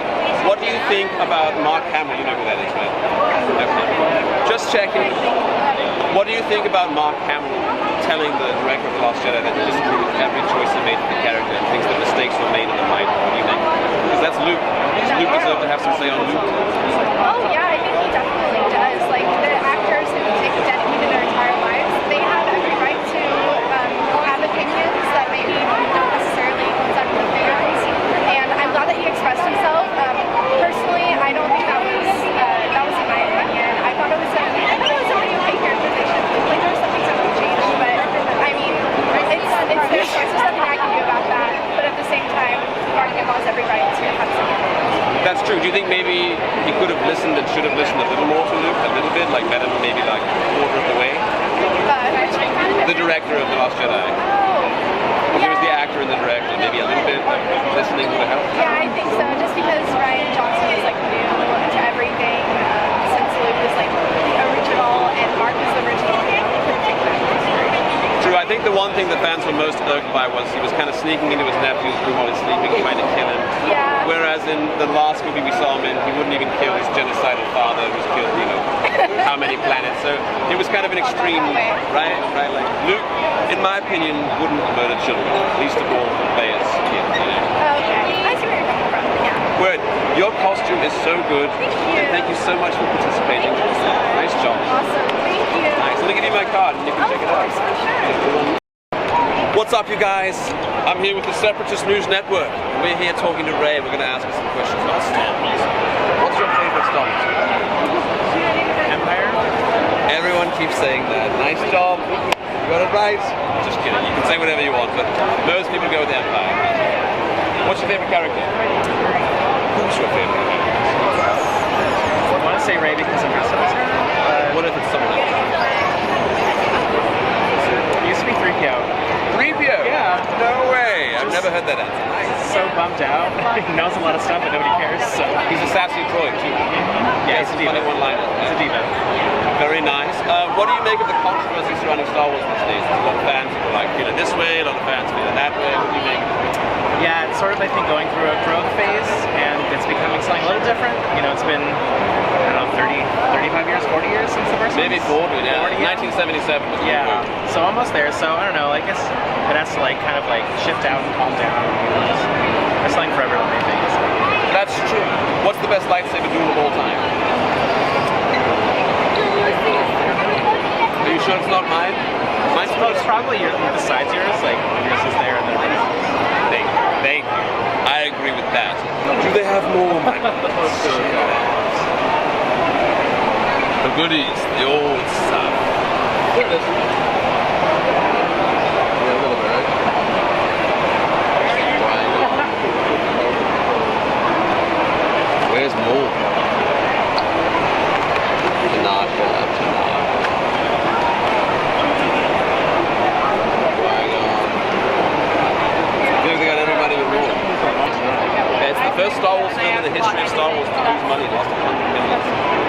Speaker 1: What do you think about Mark Hamill? You know who that is, right? Okay. Just checking. What do you think about Mark Hamill telling the director of The Last Jedi that he disagreed with every choice he made for the character and thinks that mistakes were made in the mind? What do you think? Because that's Luke. Does Luke deserve to have some say on Luke?
Speaker 7: Oh yeah, I think he definitely does. Like the actors who dedicated their entire lives, they have every right to have opinions that maybe don't necessarily coincide with the fans. And I'm glad that he expressed himself.
Speaker 1: That's true. Do you think maybe he could have listened and should have listened a little more to Luke, a little bit, like met him maybe like a quarter of the way? The director of The Last Jedi.
Speaker 7: Oh.
Speaker 1: He was the actor and the director. Maybe a little bit listening would have helped.
Speaker 7: Yeah, I think so. Just because Ryan Johnson is like new to everything since Luke was like the original and Mark was the original.
Speaker 1: True. I think the one thing the fans were most irked by was he was kind of sneaking into his nephew's room while he's sleeping, trying to kill him.
Speaker 7: Yeah.
Speaker 1: Whereas in the last movie we saw him in, he wouldn't even kill his genocidal father who's killed, you know, how many planets. So it was kind of an extreme, right? Right? Like Luke, in my opinion, wouldn't murder children, least of all Leia's kids, you know.
Speaker 7: Okay. I see where you're coming from. Yeah.
Speaker 1: Word, your costume is so good.
Speaker 7: Thank you.
Speaker 1: And thank you so much for participating. Nice job.
Speaker 7: Awesome. Thank you.
Speaker 1: Nice. Let me give you my card and you can check it out.
Speaker 7: Of course, for sure.
Speaker 1: What's up, you guys? I'm here with the Separatist News Network. We're here talking to Ray. We're going to ask her some questions about Star Wars. What's your favorite Star Wars?
Speaker 2: Empire?
Speaker 1: Everyone keeps saying that. Nice job. You got it right. Just kidding. You can say whatever you want, but most people go with Empire. What's your favorite character? Who's your favorite character?
Speaker 2: I want to say Rey because I'm dressed up as her.
Speaker 1: What if it's someone else?
Speaker 2: It used to be 3PO.
Speaker 1: 3PO?
Speaker 2: Yeah.
Speaker 1: No way. I've never heard that answer. Nice.
Speaker 2: So bummed out. He knows a lot of stuff, but nobody cares. So
Speaker 1: He's a sassy droid too.
Speaker 2: yeah, he's a diva.
Speaker 1: Funny one-liner.
Speaker 2: He's a diva.
Speaker 1: Very nice. What do you make of the controversy surrounding Star Wars these days? A lot of fans people like feel it this way, a lot of fans feel it that way. What do you make of it?
Speaker 2: Yeah, it's sort of I think going through a growth phase, and it's becoming something a little different. You know, it's been I don't know 30, 35 years, 40 years since the first one.
Speaker 1: Maybe 40, yeah.
Speaker 2: 40, yeah.
Speaker 1: 1977 was the
Speaker 2: Yeah,
Speaker 1: movie.
Speaker 2: so almost there. So I don't know. I guess it has to like kind of like shift out and calm down. There's something for everyone, I think.
Speaker 1: That's true. What's the best lightsaber duel of all time? Are you sure it's not mine? Mine's
Speaker 2: It's probably yours, besides yours. Like yours is there, and then
Speaker 1: Thank you. Thank you. I agree with that. Do they have more? The goodies, the old stuff. Yeah, a little bit, right? Where's Maul? Tanaka. It's the first Star Wars film in the history of Star Wars to lose money, lost $100 million.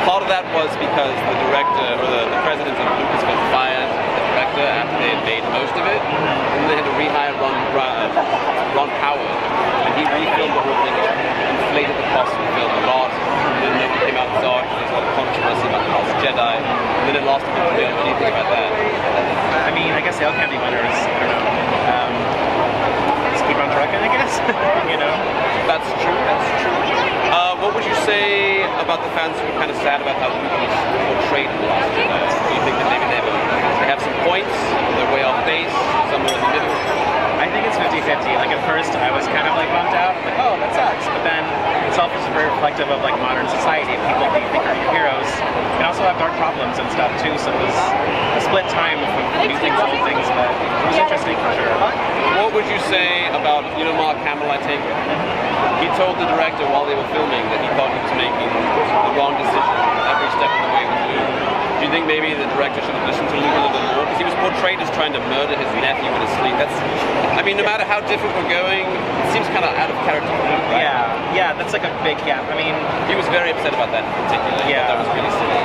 Speaker 1: Part of that was because the director, or the president of Lucasfilm fired the director after they had made most of it, and they had to rehire Ron Howard, and he refilmed the whole thing, inflated the cost of the film a lot, and then nobody came out and saw it, there's a lot of controversy about The Last Jedi, and then it lost a $100 million. What do you think about that?
Speaker 2: I mean, I guess the Candy winners, I don't know. Just keep on trucking, I guess. You know?
Speaker 1: That's true, that's true. What would you say about the fans who are kind of sad about how Luke was portrayed in The Last Jedi? Do you think that maybe they have some points, they're way off base, somewhere in the middle?
Speaker 2: I think it's 50-50. Like at first I was kind of like bummed out, like, oh, that sucks. But then it's also very reflective of like modern society and people that you think are your heroes. And also have dark problems and stuff too, so it was a split time of new things, old things, but it was interesting for sure.
Speaker 1: What would you say about, you know, Mark Hamill, I take it? He told the director while they were filming that he thought he was making the wrong decision every step of the way with Luke. Do you think maybe the director should have listened to Luke a little bit more? Because he was portrayed as trying to murder his nephew in his sleep. That's, I mean, no matter how different we're going, it seems kind of out of character for Luke, right?
Speaker 2: Yeah, that's like a big gap. I mean,
Speaker 1: he was very upset about that in particular.
Speaker 2: Yeah.
Speaker 1: That was really silly.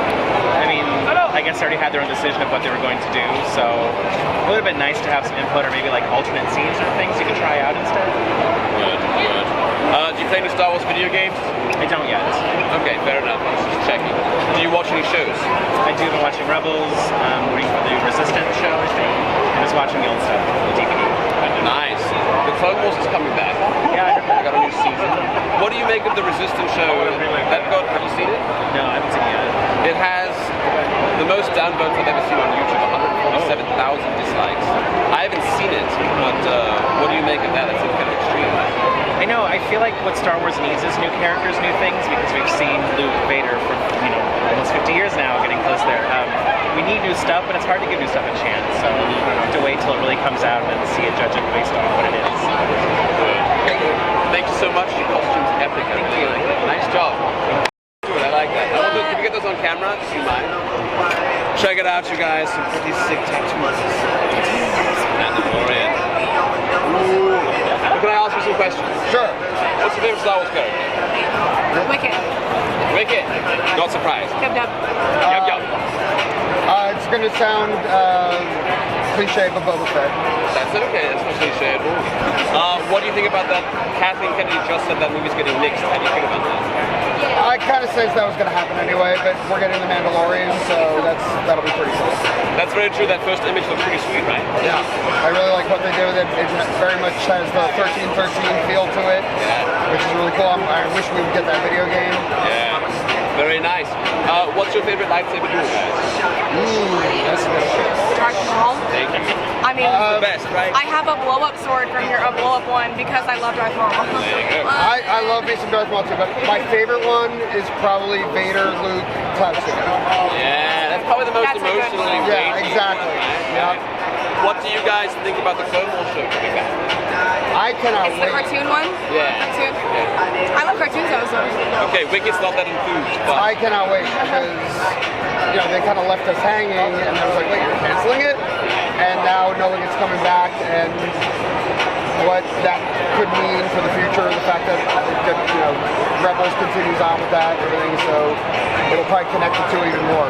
Speaker 2: I mean, I guess they already had their own decision of what they were going to do, so it would have been nice to have some input or maybe like alternate scenes or things you could try out instead.
Speaker 1: Good, good. Do you play any Star Wars video games?
Speaker 2: I don't yet.
Speaker 1: Okay, fair enough. I was just checking. Do you watch any shows?
Speaker 2: I do been watching Rebels, waiting for the Resistance show, I think, and just watching the old stuff, the DVD.
Speaker 1: Nice. The Clone Wars is coming back.
Speaker 2: Yeah,
Speaker 1: I got a new season. What do you make of the Resistance show? Have you seen it?
Speaker 2: No, I haven't seen it yet.
Speaker 1: It has the most downvotes I've ever seen on YouTube, 147,000 dislikes. I haven't seen it, but what do you make of that? That seems kind of extreme.
Speaker 2: I know, I feel like what Star Wars needs is new characters, new things, because we've seen Luke, Vader for, almost 50 years now, getting close there. We need new stuff, but it's hard to give new stuff a chance, so we have to wait till it really comes out and then see it, judge it based on what it is.
Speaker 1: Thank you so much. Your costume's epic. Thank you. Nice Check it out, you guys. Some pretty sick tattoos. Mandalorian. Ooh. Can I ask you some questions?
Speaker 8: Sure.
Speaker 1: What's your favorite Star Wars character?
Speaker 5: Wicked.
Speaker 1: Wicked. Not surprised.
Speaker 5: Yum yum.
Speaker 1: Yum yum.
Speaker 8: It's going to sound cliche, but Boba Fett.
Speaker 1: That's okay. That's not cliche at all. What do you think about that? Kathleen Kennedy just said that movie's getting nixed. How do you feel about that?
Speaker 8: I kind of sensed that was going to happen anyway, but we're getting the Mandalorian, so that'll be pretty cool.
Speaker 1: That's very true. That first image looks pretty sweet, right?
Speaker 8: Yeah, I really like what they do with it. It very much has the 1313 feel to it, which is really cool. I wish we would get that video game.
Speaker 1: Yeah, very nice. What's your favorite lightsaber duel, guys?
Speaker 8: That's a good one.
Speaker 5: Darth Maul.
Speaker 1: Thank you.
Speaker 5: I mean,
Speaker 1: the best, right?
Speaker 5: I have a blow-up sword from a blow-up one because I love Darth Maul.
Speaker 1: There you go.
Speaker 8: I love me some Darth Maul too, but my favorite one is probably Vader, Luke, Cloud City.
Speaker 1: Yeah, that's probably the most
Speaker 5: That's a good
Speaker 1: emotionally
Speaker 5: one.
Speaker 8: Yeah,
Speaker 1: weighty
Speaker 8: exactly.
Speaker 1: one,
Speaker 8: Yeah.
Speaker 1: right? What do you guys think about the Clone Wars show coming back?
Speaker 8: I cannot
Speaker 5: It's the
Speaker 8: wait.
Speaker 5: cartoon one?
Speaker 1: Yeah.
Speaker 5: Cartoon? I love cartoons though, so.
Speaker 1: Okay, Wicked's not that enthused, but
Speaker 8: I cannot wait because they kind of left us hanging, and I was like, wait, you're canceling it? And now knowing it's coming back and what that could mean for the future, the fact that Rebels continues on with that and everything, so it'll probably connect the two even more.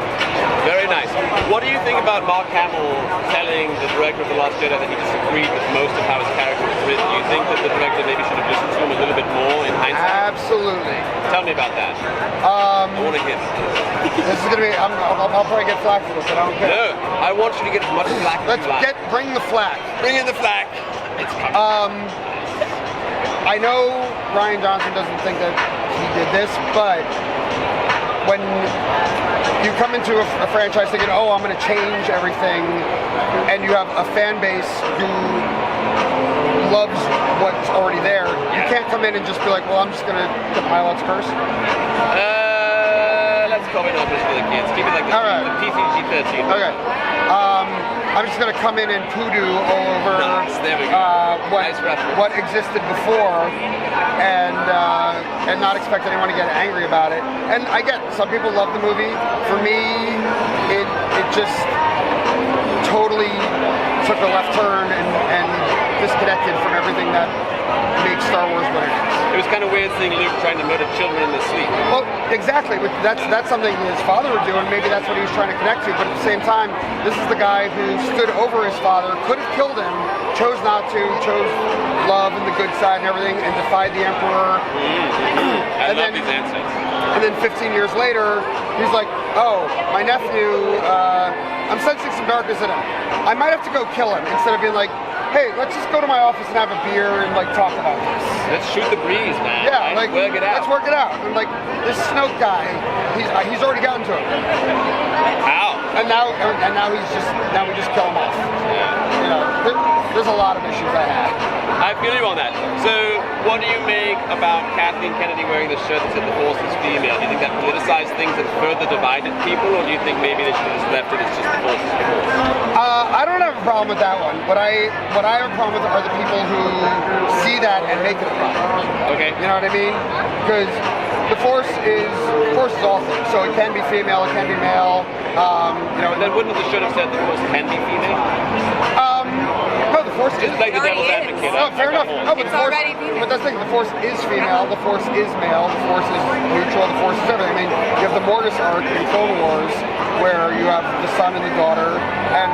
Speaker 1: very nice. What do you think about Mark Hamill telling the director of The Last Jedi that he disagreed with most of how his character was written? Do you think that the director maybe should have listened to him a little bit more in hindsight?
Speaker 8: Absolutely.
Speaker 1: Tell me about that. I want to hear this.
Speaker 8: This is gonna be. I'll probably get flack for this, but I don't care.
Speaker 1: No, I want you to get as much flack as
Speaker 8: Let's
Speaker 1: you like.
Speaker 8: bring the flack.
Speaker 1: Bring in the flack. It's coming.
Speaker 8: I know Rian Johnson doesn't think that he did this, but when you come into a franchise thinking, oh, I'm going to change everything, and you have a fan base who loves what's already there, you can't come in and just be like, well, I'm just going to the pilot's curse.
Speaker 1: Let's probably not just for the kids. Keep it like the,
Speaker 8: All right.
Speaker 1: the PG-13.
Speaker 8: Okay. I'm just going to come in and poodoo all over
Speaker 1: Nice, there we go. Nice reference.
Speaker 8: what existed before and not expect anyone to get angry about it. And I get some people love the movie. For me, it just totally took a left turn and disconnected from everything that makes Star Wars what it is.
Speaker 1: It was kind of weird seeing Luke trying to murder children in their sleep.
Speaker 8: Well, exactly. But that's something his father would do, and maybe that's what he was trying to connect to. But at the same time, this is the guy who stood over his father, could have killed him, chose not to, chose love and the good side and everything, and defied the Emperor.
Speaker 1: I love these answers.
Speaker 8: And then 15 years later, he's like, oh, my nephew, I'm sensing some darkness in him. I might have to go kill him, instead of being like, hey, let's just go to my office and have a beer and talk about this.
Speaker 1: Let's shoot the breeze, man.
Speaker 8: Yeah,
Speaker 1: Let's work it out.
Speaker 8: let's work it out. And this Snoke guy, he's already gotten to him.
Speaker 1: How?
Speaker 8: And now we just kill him off. There's a lot of issues I have.
Speaker 1: I feel you on that. So, what do you make about Kathleen Kennedy wearing the shirt that said the Force is female? Do you think that politicized things and further divided people, or do you think maybe they should have just left it as just the Force is the Force?
Speaker 8: I don't have a problem with that one. What I have a problem with are the people who see that and make it a problem.
Speaker 1: Okay.
Speaker 8: You know what I mean? Because the Force is all things. So it can be female, it can be male.
Speaker 1: Then wouldn't the shirt have said the Force can be female?
Speaker 8: No, the Force is.
Speaker 1: Just like the devil's advocate.
Speaker 8: Oh, fair enough. No, but
Speaker 5: It's
Speaker 8: the Force,
Speaker 5: already female.
Speaker 8: but that's the thing. The Force is female. The Force is male. The Force is neutral. The Force is everything. I mean, you have the Mortis arc in Clone Wars, where you have the son and the daughter, and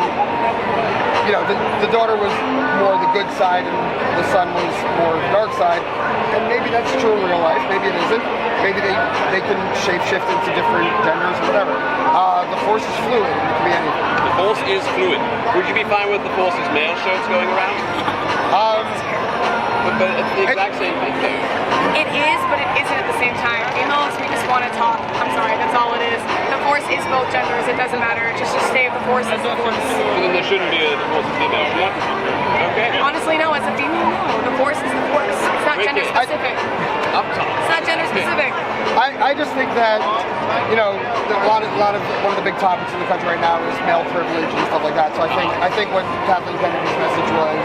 Speaker 8: the daughter was more the good side, and the son was more the dark side. And maybe that's true in real life. Maybe it isn't. Maybe they can shapeshift into different genders or whatever. The Force is fluid. It can be anything.
Speaker 1: The Force is fluid. Would you be fine with the Force's male shirts going around? But it's the exact same thing, though.
Speaker 5: It is, but it isn't at the same time. Females, we just want to talk. I'm sorry, that's all it is. The Force is both genders. It doesn't matter. Just stay with the Force as the Force.
Speaker 1: So then there shouldn't be a The Force is female shirt. Okay.
Speaker 5: Honestly, no. As a female, no. The Force is the Force. It's not gender specific.
Speaker 1: Up top.
Speaker 5: It's not gender specific.
Speaker 8: I just think that a lot of one of the big topics in the country right now is male privilege and stuff like that. So I think what Kathleen Kennedy's message was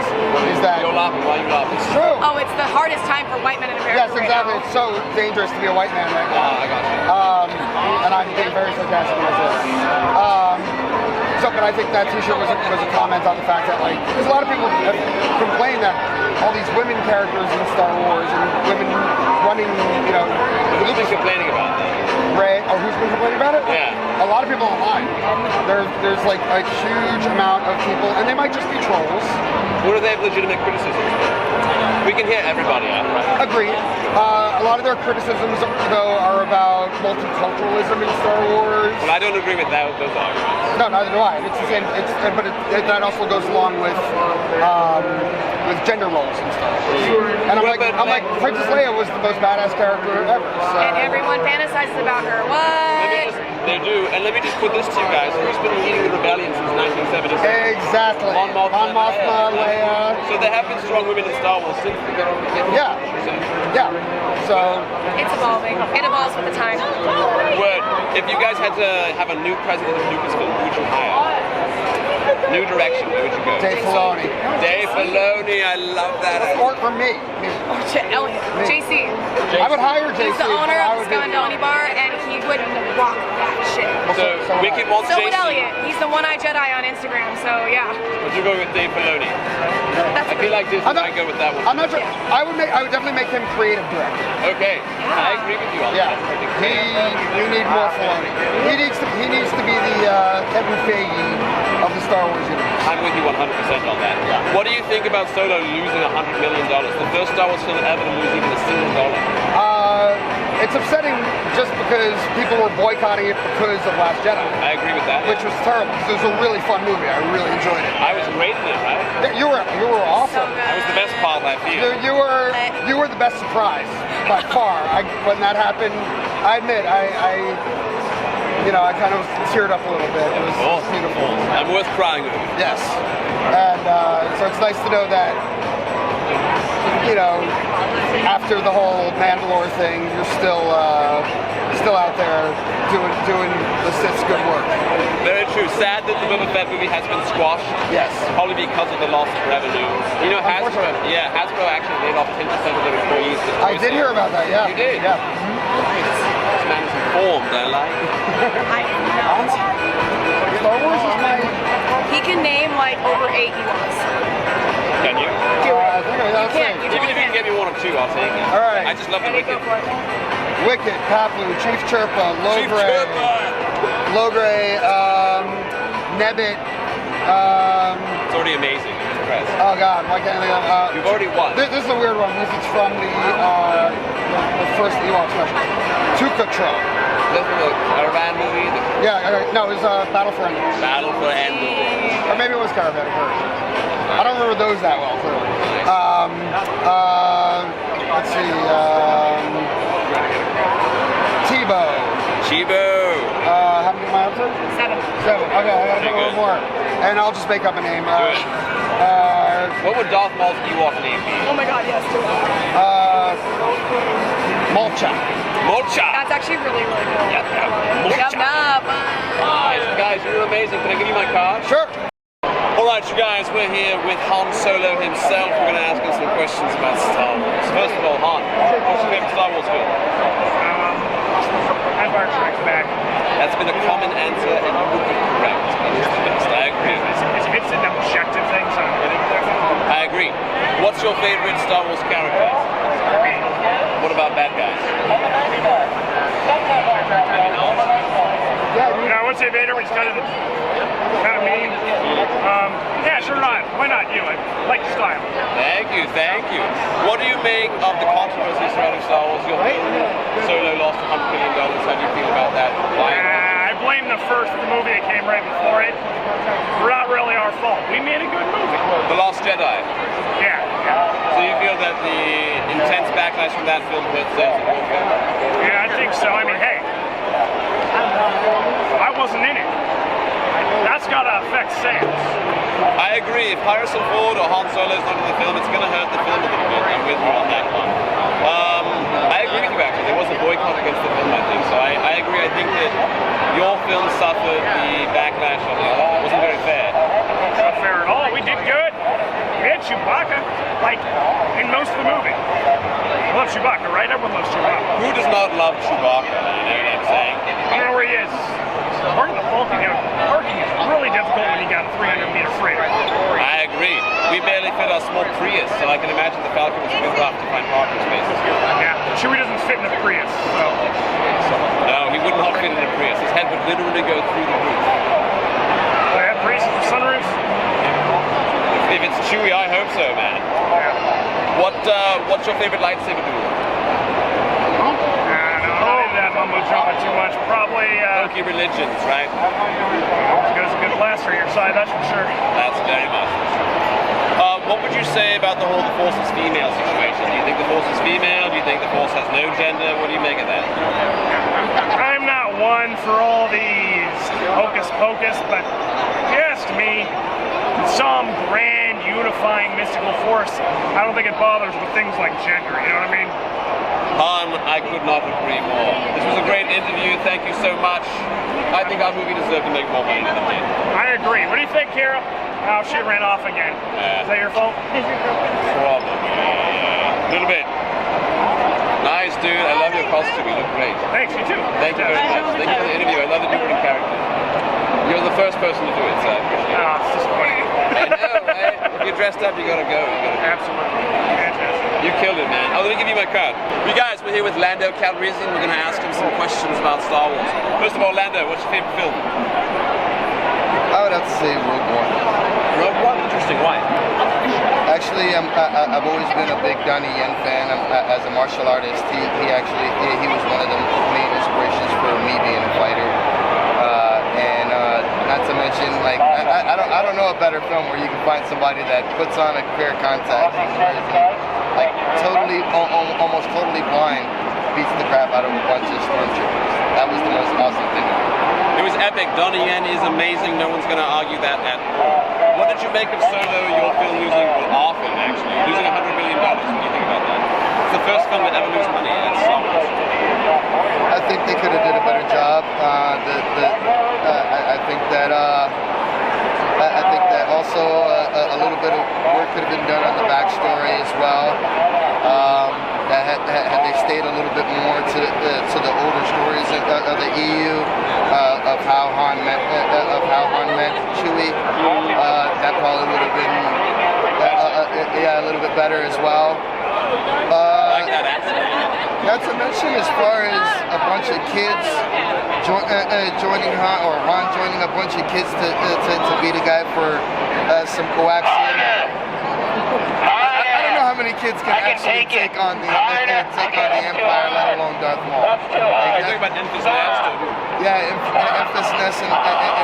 Speaker 8: is that
Speaker 1: You're laughing. Why are you laughing?
Speaker 8: it's true.
Speaker 5: Oh, it's the hardest time for white men in America
Speaker 8: Yes, exactly.
Speaker 5: right now.
Speaker 8: It's so dangerous to be a white man right now.
Speaker 1: I got you.
Speaker 8: And I'm being very sarcastic when I say that. So, but I think that T-shirt was a comment on the fact that, like, because a lot of people have complained that all these women characters in Star Wars and women running, you know,
Speaker 1: Who's been complaining about that?
Speaker 8: Rey. Oh, who's been complaining about it?
Speaker 1: Yeah.
Speaker 8: A lot of people online. There's like a huge amount of people, and they might just be trolls.
Speaker 1: What do they have legitimate criticisms for? We can hear everybody out, right?
Speaker 8: Agreed. A lot of their criticisms, though, are about multiculturalism in Star Wars.
Speaker 1: Well, I don't agree with those arguments.
Speaker 8: No, neither do I. It's the same. That also goes along with gender roles and stuff. And I'm like, Princess Leia was the most badass character ever. So.
Speaker 7: And everyone fantasizes about her. What?
Speaker 1: They do. And let me just put this to you guys. Who's been leading the rebellion since 1976?
Speaker 8: Exactly.
Speaker 1: Mon Mothma,
Speaker 8: Leia.
Speaker 1: So there have been strong women in Star Wars since the
Speaker 8: Yeah. Yeah. So
Speaker 7: It's evolving. It evolves with the time.
Speaker 1: Word. If you guys had to have a new president of Lucasfilm, who would you hire? New direction, where would you go?
Speaker 8: Dave Filoni.
Speaker 1: Dave Filoni, I love that.
Speaker 8: Or me.
Speaker 7: Elliot. JC.
Speaker 8: I would hire JC.
Speaker 7: He's the owner of the Scandoni Bar, and he would rock that shit.
Speaker 1: So Wicked wants
Speaker 7: So
Speaker 1: JC.
Speaker 7: would Elliot. He's the one-eyed Jedi on Instagram, so yeah.
Speaker 1: Would you go with Dave Filoni?
Speaker 7: That's
Speaker 1: I feel like Disney might go with that one.
Speaker 8: I'm not sure. I would definitely make him creative director.
Speaker 1: Okay, I agree with you on
Speaker 8: Yeah.
Speaker 1: that.
Speaker 8: We need more Filoni. He needs to be the Kevin Feige of the Star Wars universe.
Speaker 1: I'm with you 100% on that.
Speaker 8: Yeah.
Speaker 1: What do you think about Solo losing $100 million? The first Star Wars film ever to lose even $1 single.
Speaker 8: It's upsetting just because people were boycotting it because of Last Jedi.
Speaker 1: I agree with that.
Speaker 8: Which was terrible because it was a really fun movie. I really enjoyed it.
Speaker 1: I was great in it, right?
Speaker 8: Yeah, you were awesome.
Speaker 1: I was the best part, I feel.
Speaker 8: You were the best surprise by far. When that happened, I admit I kind of teared up a little bit. It was beautiful.
Speaker 1: I'm worth crying over.
Speaker 8: Yes, and so it's nice to know that after the whole Mandalore thing, you're still out there doing the Sith's good work.
Speaker 1: Very true. Sad that the Boba Fett movie has been squashed.
Speaker 8: Yes.
Speaker 1: Probably because of the loss of revenue. You know, Hasbro actually laid off 10% of their employees.
Speaker 8: I did hear about that. Yeah.
Speaker 1: You did?
Speaker 8: Yeah.
Speaker 1: This man is informed. I like it.
Speaker 8: Star Wars is my.
Speaker 7: He can name like over 8 Ewoks.
Speaker 1: Can you?
Speaker 8: I think
Speaker 7: You can. You
Speaker 1: Even
Speaker 7: totally
Speaker 1: if you can
Speaker 7: can.
Speaker 1: get me 1 or 2, I'll take it.
Speaker 8: All right.
Speaker 1: I just love the
Speaker 7: Ready,
Speaker 1: Wicked.
Speaker 7: go for it.
Speaker 8: Wicked, Paplu, Chief Chirpa,
Speaker 1: Chief Chirpa!
Speaker 8: Logray, Nebbit.
Speaker 1: It's already amazing. I'm impressed.
Speaker 8: Oh God, why can't I think of?
Speaker 1: You've already won.
Speaker 8: This is a weird one because it's from the first Ewok special. Tukatro.
Speaker 1: This is the Caravan movie.
Speaker 8: No, it was Battle for Endor.
Speaker 1: Battle for Endor.
Speaker 8: Or maybe it was Caravan of Courage. I don't remember those that well, clearly. Let's see. Tebow.
Speaker 1: Chibo.
Speaker 8: How many am I up to?
Speaker 7: 7.
Speaker 8: 7. Okay, I gotta put one more. And I'll just make up a name.
Speaker 1: Do it. What would Darth Maul's Ewok name be?
Speaker 7: Oh my god, yes, do it.
Speaker 8: Mulcha.
Speaker 1: Mocha.
Speaker 7: That's actually really, really cool.
Speaker 1: Yep, yep.
Speaker 7: Yum, yum.
Speaker 1: Guys, you're amazing. Can I give you my card?
Speaker 8: Sure.
Speaker 1: Alright, you guys, we're here with Han Solo himself. We're going to ask him some questions about Star Wars. First of all, Han, what's your favorite Star Wars film?
Speaker 6: Empire Strikes Back.
Speaker 1: That's been a common answer, and you would be correct. It's the best. I agree.
Speaker 6: It's an objective thing, so I'm getting there.
Speaker 1: I agree. What's your favorite Star Wars character? What about bad guys?
Speaker 6: I would say Vader, but he's kind of mean. Yeah, sure not. Why not you? I like your style.
Speaker 1: Thank you, thank you. What do you make of the controversy surrounding Star Wars? Your favorite Solo lost $100 million. How do you feel about that? Why?
Speaker 6: I blame the movie that came right before it. Not really our fault. We made a good movie.
Speaker 1: The Last Jedi.
Speaker 6: Yeah.
Speaker 1: So you feel that the intense backlash from that film hurt sales of your film?
Speaker 6: Yeah, I think so. I mean, hey, I wasn't in it. That's got to affect sales.
Speaker 1: I agree. If Harrison Ford or Han Solo is not in the film, it's going to hurt the film a little bit. I'm with you on that one. I agree with you actually. There was a boycott against the film, I think. So I agree. I think that your film suffered the backlash of it. It wasn't very fair.
Speaker 6: Not fair at all. We did good. We had Chewbacca, like, in most of the movie. I love Chewbacca, right? Everyone loves Chewbacca.
Speaker 1: Who does not love Chewbacca? You know what I'm saying?
Speaker 6: I don't know where he is. Parking the Falcon, parking is really difficult.
Speaker 1: more Prius, so I can imagine the Falcon was a bit rough to find parking spaces.
Speaker 9: Yeah, Chewie doesn't fit in a Prius, so.
Speaker 1: No, he would not fit in a Prius. His head would literally go through the roof.
Speaker 9: Do they have Priuses with sunroofs?
Speaker 1: If it's Chewie, I hope so, man.
Speaker 9: Yeah.
Speaker 1: What's your favorite lightsaber duel?
Speaker 9: No, not into that mumbo jumbo too much. Probably.
Speaker 1: Loki religions, right?
Speaker 9: As good as a good blaster on your side, that's for sure.
Speaker 1: That's very much. What would you say about the whole the Force is female situation? Do you think the Force is female? Do you think the Force has no gender? What do you make of that?
Speaker 9: I'm not one for all these hocus pocus, but if you ask me, some grand unifying mystical force, I don't think it bothers with things like gender, you know what I mean?
Speaker 1: Han, I could not agree more. This was a great interview. Thank you so much. I think our movie deserved to make more money than it did.
Speaker 9: I agree. What do you think, Kara? Oh, she ran off again. Is that your fault?
Speaker 1: Probably. A little bit. Nice, dude. I love your costume. You look great.
Speaker 9: Thanks, you too.
Speaker 1: Thank you very much. Thank you for the interview. I love that you were in character. You're the first person to do it, so I appreciate it.
Speaker 9: Oh, it's disappointing.
Speaker 1: I know, right? If you're dressed up, you gotta go.
Speaker 9: Absolutely. Fantastic.
Speaker 1: You killed it, man. Oh, let me give you my card. You guys, we're here with Lando Calrissian. We're gonna ask him some questions about Star Wars. First of all, Lando, what's your favorite film?
Speaker 10: I would have to say Rogue One.
Speaker 1: Rogue One? Interesting. Why?
Speaker 10: Actually, I've always been a big Donnie Yen fan. As a martial artist, he was one of the main inspirations for me being a fighter. And not to mention, like, I don't know a better film where you can find somebody that puts on a clear contact, like totally, almost totally blind, beats the crap out of a bunch of stormtroopers. That was the most awesome thing.
Speaker 1: It was epic. Donnie Yen is amazing. No one's going to argue that at all. What did you make of Solo, your film losing, well, our film actually, losing $100 million? What do you think about that? It's the first film that ever lose money. That's so much.
Speaker 10: I think they could have did a better job. I think that also a little bit of work could have been done on the backstory as well. Had they stayed a little bit more to the older stories of the EU, of how Han met Chewie, that probably would have been a little bit better as well.
Speaker 1: I like that answer.
Speaker 10: Not to mention, as far as a bunch of kids joining Han, or Han joining a bunch of kids to be the guy for some coaxium. I don't know how many kids can actually take on the Empire, let alone Darth Maul.
Speaker 1: You're talking about Emphas Nest?
Speaker 10: Yeah, Emphas Nest and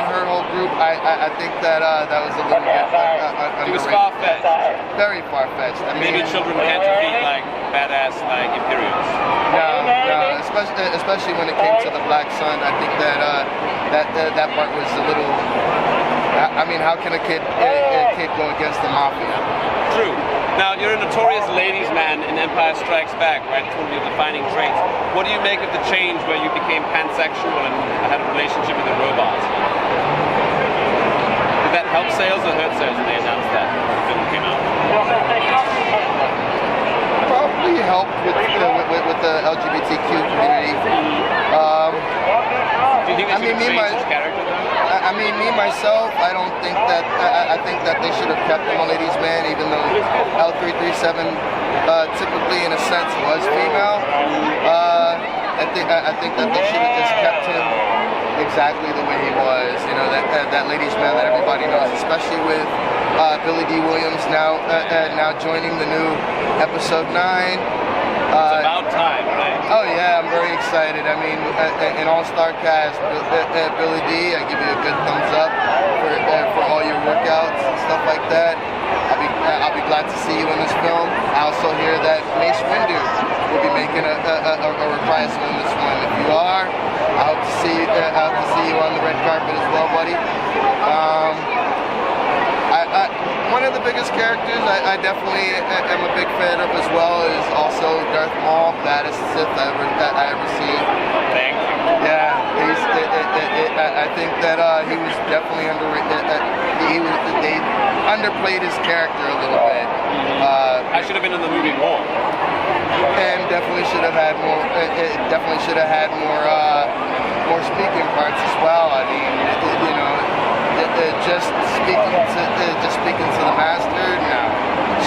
Speaker 10: her whole group. I think that was a little bit underrated.
Speaker 1: It was far-fetched.
Speaker 10: Very far-fetched. I mean,
Speaker 1: maybe children can't defeat like badass like Imperials.
Speaker 10: No, especially when it came to the Black Sun. I think that part was a little. I mean, how can a kid go against the Mafia?
Speaker 1: True. Now, you're a notorious ladies' man in Empire Strikes Back, right? It's one of your defining traits. What do you make of the change where you became pansexual and had a relationship with a robot? Did that help sales or hurt sales when they announced that when the film came out?
Speaker 10: Probably helped with the LGBTQ community.
Speaker 1: Do you think they should have changed his character though?
Speaker 10: I mean, me myself, I don't think that. I think that they should have kept him a ladies' man, even though L337 typically, in a sense, was female. I think that they should have just kept him exactly the way he was. You know, that ladies' man that everybody knows, especially with Billy D. Williams now joining the new Episode 9.
Speaker 1: It's about time, right?
Speaker 10: Oh yeah, I'm very excited. I mean, an all-star cast. Billy D, I give you a good thumbs up for all your workouts and stuff like that. I'll be glad to see you in this film. I also hear that Mace Windu will be making a reprisal in this one. If you are, I hope to see you on the red carpet as well, buddy. One of the biggest characters I definitely am a big fan of as well is also Darth Maul, baddest Sith I ever seen.
Speaker 1: Thank you.
Speaker 10: Yeah, I think that he was definitely underrated. They underplayed his character a little bit.
Speaker 1: I should have been in the movie more.
Speaker 10: And definitely should have had more. Definitely should have had more speaking parts as well. I mean, just speaking to the master. No,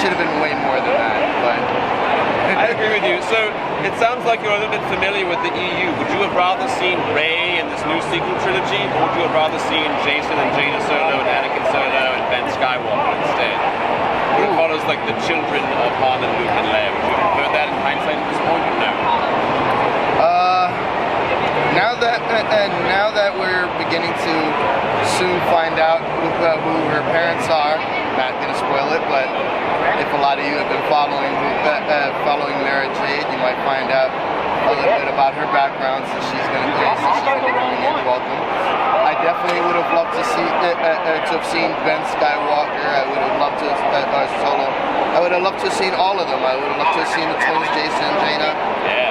Speaker 10: should have been way more than that, but.
Speaker 1: I agree with you. So it sounds like you're a little bit familiar with the EU. Would you have rather seen Rey in this new sequel trilogy, or would you have rather seen Jason and Jaina Solo and Anakin Solo and Ben Skywalker instead? Who follows like the children of Han and Luke and Leia? Would you have preferred that in hindsight at this point, or no?
Speaker 10: Now that we're beginning to soon find out who her parents are, not gonna spoil it, but if a lot of you have been following Mara Jade, you might find out a little bit about her background since she's gonna be coming in. Welcome. I definitely would have loved to have seen Ben Skywalker. I would have loved to Solo. I would have loved to have seen all of them. I would have loved to have seen the twins, Jason and Jaina.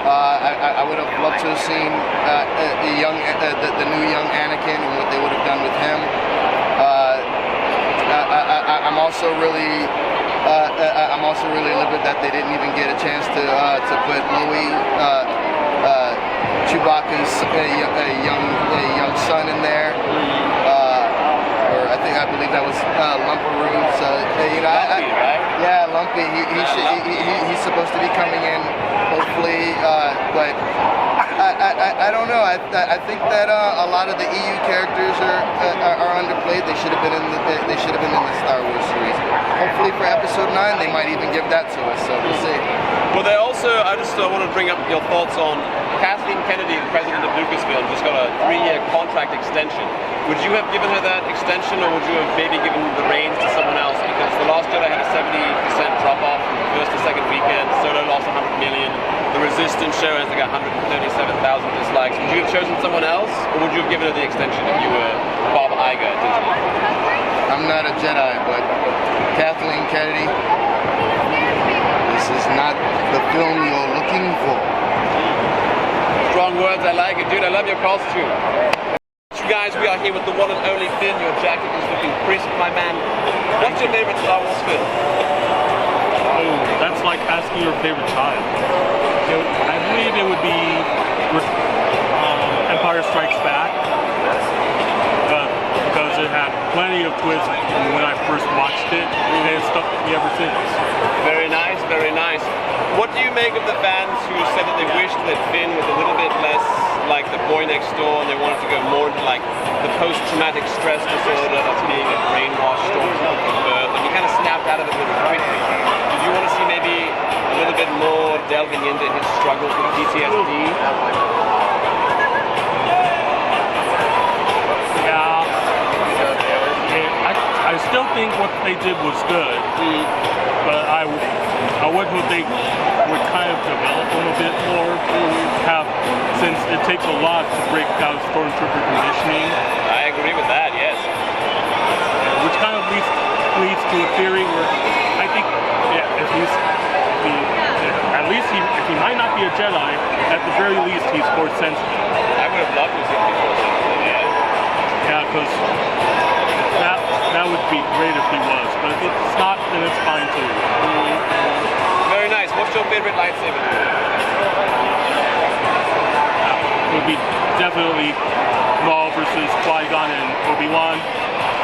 Speaker 10: I would have loved to have seen the new young Anakin and what they would have done with him. I'm also really livid that they didn't even get a chance to put Louis, Chewbacca's young son in there. Or I believe that was Lumperoo. So
Speaker 1: Lumpy, right?
Speaker 10: Yeah, Lumpy. He's supposed to be coming in, hopefully, but I don't know. I think that a lot of the EU characters are underplayed. They should have been in the Star Wars series. Hopefully for Episode 9, they might even give that to us. So we'll see.
Speaker 1: Well, they also, I just want to bring up your thoughts on Kathleen Kennedy, the president of Lucasfilm, just got a 3-year contract extension. Would you have given her that extension, or would you have maybe given the reins to someone else? Because The Last Jedi had a 70% drop off from the first to second weekend. Solo lost 100 million. The Resistance show has like 137,000 dislikes. Would you have chosen someone else, or would you have given her the extension if you were Bob Iger at Disney?
Speaker 10: I'm not a Jedi, but Kathleen Kennedy, this is not the film you're looking for.
Speaker 1: Strong words, I like it, dude. I love your costume. You guys, we are here with the one and only Finn. Your jacket is looking crisp, my man. What's your favorite Star Wars film?
Speaker 11: Oh, that's like asking your favorite child. I believe it would be Empire Strikes Back, because it had plenty of twists when I first watched it, and it's stuck with me ever since.
Speaker 1: Very nice, very nice. What do you make of the fans who said that they wished that Finn was a little bit less like the boy next door, and they wanted to go more into like the post-traumatic stress disorder of being a brainwashed stormtrooper from birth, and he kind of snapped out of it really quickly. Did you want to see maybe a little bit more delving into his struggles with PTSD?
Speaker 11: Yeah. I still think what they did was good, but I would hope they would kind of develop him a bit more. Since it takes a lot to break down stormtrooper conditioning.
Speaker 1: I agree with that, yes.
Speaker 11: Which kind of leads to a theory where I think, if he might not be a Jedi, at the very least he's force sensitive.
Speaker 1: I would have loved to see him be force sensitive, yeah.
Speaker 11: Yeah, because that would be great if he was, but if it's not, then it's fine too.
Speaker 1: Very nice. What's your favorite lightsaber?
Speaker 11: Would be definitely Maul versus Qui-Gon and Obi-Wan.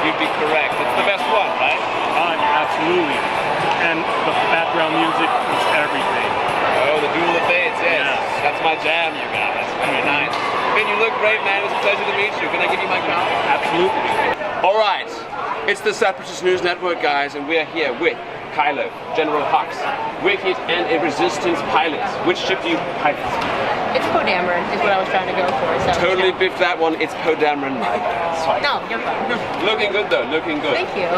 Speaker 1: You'd be correct. It's the best one, right?
Speaker 11: Absolutely. And the background music is everything.
Speaker 1: Oh, the Duel of Fates, yes. That's my jam, you guys. Very nice. Ben, you look great, man. It was a pleasure to meet you. Can I give you my card?
Speaker 11: Absolutely.
Speaker 1: All right. It's the Separatist News Network, guys, and we're here with Kylo, General Hux, Wicket, and a Resistance pilot. Which ship do you pilot?
Speaker 12: It's Poe Dameron is what I was trying to go for. So,
Speaker 1: totally biffed that one. It's Poe Dameron.
Speaker 12: No, you're fine.
Speaker 1: Looking good, though. Looking good.
Speaker 12: Thank you.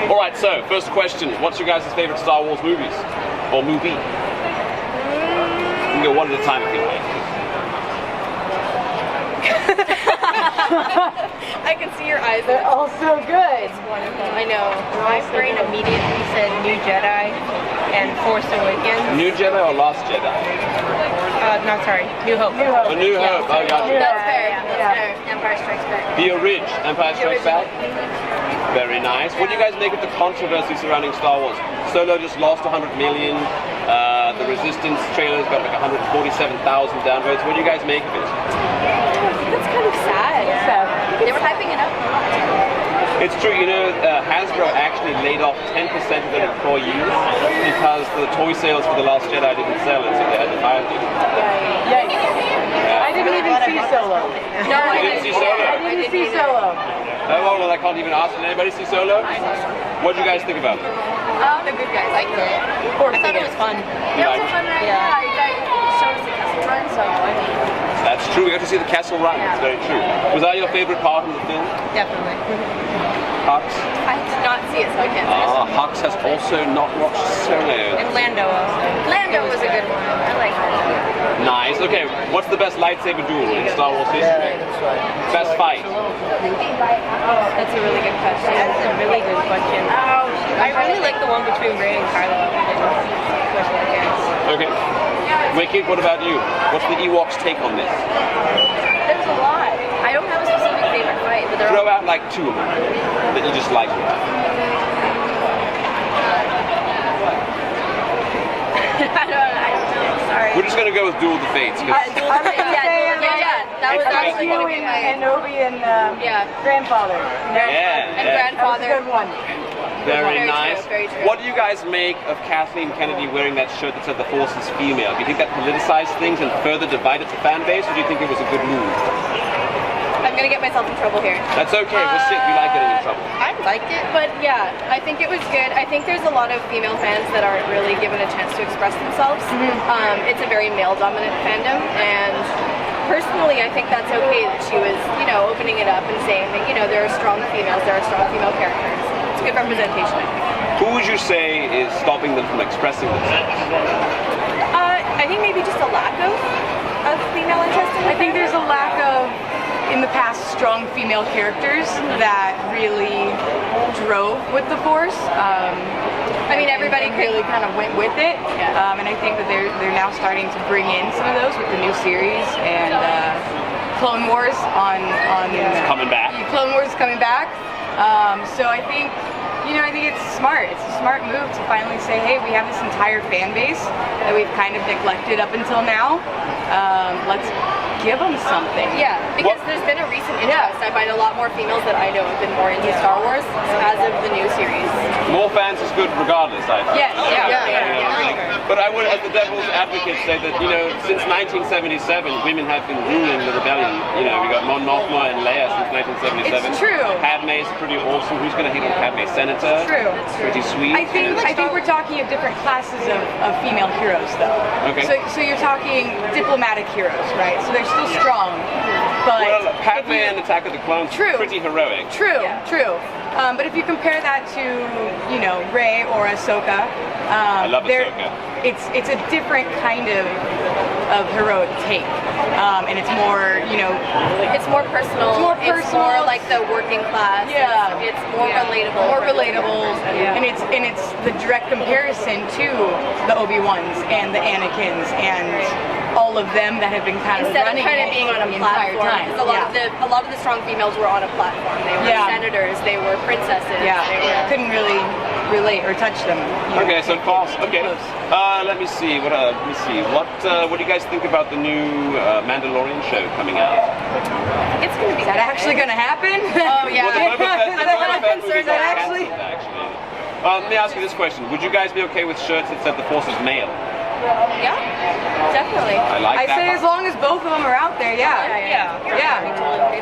Speaker 1: All right, so first question. What's your guys' favorite Star Wars movies? Or movie? You can go one at a time if you like.
Speaker 7: I can see your eyes.
Speaker 12: They're all so good.
Speaker 7: It's wonderful. I know.
Speaker 12: My brain immediately said New Jedi and Force Awakens.
Speaker 1: New Jedi or Last Jedi?
Speaker 12: No, sorry. New Hope.
Speaker 1: A New Hope. I got you.
Speaker 7: That's fair. That's fair. Empire Strikes Back.
Speaker 1: The Ridge. Empire Strikes Back. Very nice. What do you guys make of the controversy surrounding Star Wars? Solo just lost 100 million. The Resistance trailer's got like 147,000 downvotes. What do you guys make of it?
Speaker 7: That's kind of sad.
Speaker 12: Yeah.
Speaker 7: They were hyping it up a lot.
Speaker 1: It's true, you know, Hasbro actually laid off 10% of their employees because the toy sales for The Last Jedi didn't sell it, so they had to fire people.
Speaker 12: Yikes. I didn't even see Solo.
Speaker 1: No, you didn't see Solo?
Speaker 12: I didn't see Solo.
Speaker 1: Oh, well, I can't even ask. Did anybody see Solo? What did you guys think about it?
Speaker 7: The good guys liked it. I thought it was fun. It was a fun ride. Yeah, you guys showed us the castle run, so I mean.
Speaker 1: That's true. We got to see the castle run. That's very true. Was that your favorite part of the film?
Speaker 7: Definitely.
Speaker 1: Hux?
Speaker 7: I did not see it, so I can't say.
Speaker 1: Hux has also not watched Solo.
Speaker 7: And Lando also. Lando was a good one. I like Lando.
Speaker 1: Nice. Okay, what's the best lightsaber duel in Star Wars history? Best fight?
Speaker 12: That's a really good question. That's a really good question. I really like the one between Rey and Kylo.
Speaker 1: Okay. Wicked, what about you? What's the Ewoks' take on this?
Speaker 7: There's a lot. I don't have a specific favorite fight, but there
Speaker 1: Throw
Speaker 7: are.
Speaker 1: out like 2 of them that you just like.
Speaker 7: I don't know. Sorry.
Speaker 1: We're just gonna go with Duel of the Fates.
Speaker 7: Yeah. That was actually going to be my.
Speaker 12: And Obi and grandfather.
Speaker 1: Yeah.
Speaker 7: Grandfather.
Speaker 12: That was a good one.
Speaker 1: Very nice.
Speaker 7: True, very true.
Speaker 1: What do you guys make of Kathleen Kennedy wearing that shirt that said the Force is female? Do you think that politicized things and further divided the fan base, or do you think it was a good move?
Speaker 7: I'm going to get myself in trouble here.
Speaker 1: That's okay. We'll see. We like getting in trouble.
Speaker 7: I liked it, but yeah, I think it was good. I think there's a lot of female fans that aren't really given a chance to express themselves. It's a very male-dominant fandom, and personally, I think that's okay that she was, you know, opening it up and saying that, you know, there are strong females, there are strong female characters. It's good representation, I think.
Speaker 1: Who would you say is stopping them from expressing themselves?
Speaker 7: I think maybe just a lack of female interest in the
Speaker 13: I think there's a lack of, in the past, strong female characters that really drove with the Force.
Speaker 7: I mean, everybody
Speaker 13: really kind of went with it, and I think that they're now starting to bring in some of those with the new series and Clone Wars on
Speaker 1: It's coming back.
Speaker 13: Clone Wars is coming back. So I think, you know, I think it's smart. It's a smart move to finally say, hey, we have this entire fan base that we've kind of neglected up until now. Let's give them something.
Speaker 7: Yeah, because there's been a recent interest. I find a lot more females that I know have been more into Star Wars as of the new series.
Speaker 1: More fans is good regardless, I think.
Speaker 7: Yes,
Speaker 1: But I would, as the devil's advocate, say that, you know, since 1977, women have been ruling the rebellion. You know, we got Mon Mothma and Leia since 1977.
Speaker 13: It's true.
Speaker 1: Padme's pretty awesome. Who's going to hate on Padme? Senator?
Speaker 13: True.
Speaker 1: Pretty sweet.
Speaker 13: I think we're talking of different classes of female heroes, though.
Speaker 1: Okay.
Speaker 13: So you're talking diplomatic heroes, right? So they're still strong, but
Speaker 1: well, Padme and Attack of the Clones, pretty heroic.
Speaker 13: True. But if you compare that to, you know, Rey or Ahsoka,
Speaker 1: I love Ahsoka.
Speaker 13: It's a different kind of heroic take, and it's more, you know,
Speaker 7: it's more personal. It's more like the working class.
Speaker 13: Yeah,
Speaker 7: it's more relatable.
Speaker 13: More relatable, and it's the direct comparison to the Obi-Wans and the Anakins and all of them that have been kind of running
Speaker 7: Instead of being on a platform, because a lot of the strong females were on a platform. They were senators, they were princesses.
Speaker 13: Yeah, couldn't really relate or touch them.
Speaker 1: Okay, so false. Okay. Let me see. What do you guys think about the new Mandalorian show coming out?
Speaker 7: It's going to be.
Speaker 13: Is that actually going to happen?
Speaker 7: Oh yeah.
Speaker 1: Well, the Boba Fett movie got
Speaker 13: actually?
Speaker 1: canceled, actually. Let me ask you this question: would you guys be okay with shirts that said the Force is male?
Speaker 7: Yeah, definitely.
Speaker 1: I
Speaker 13: say as long as both of them are out there, yeah.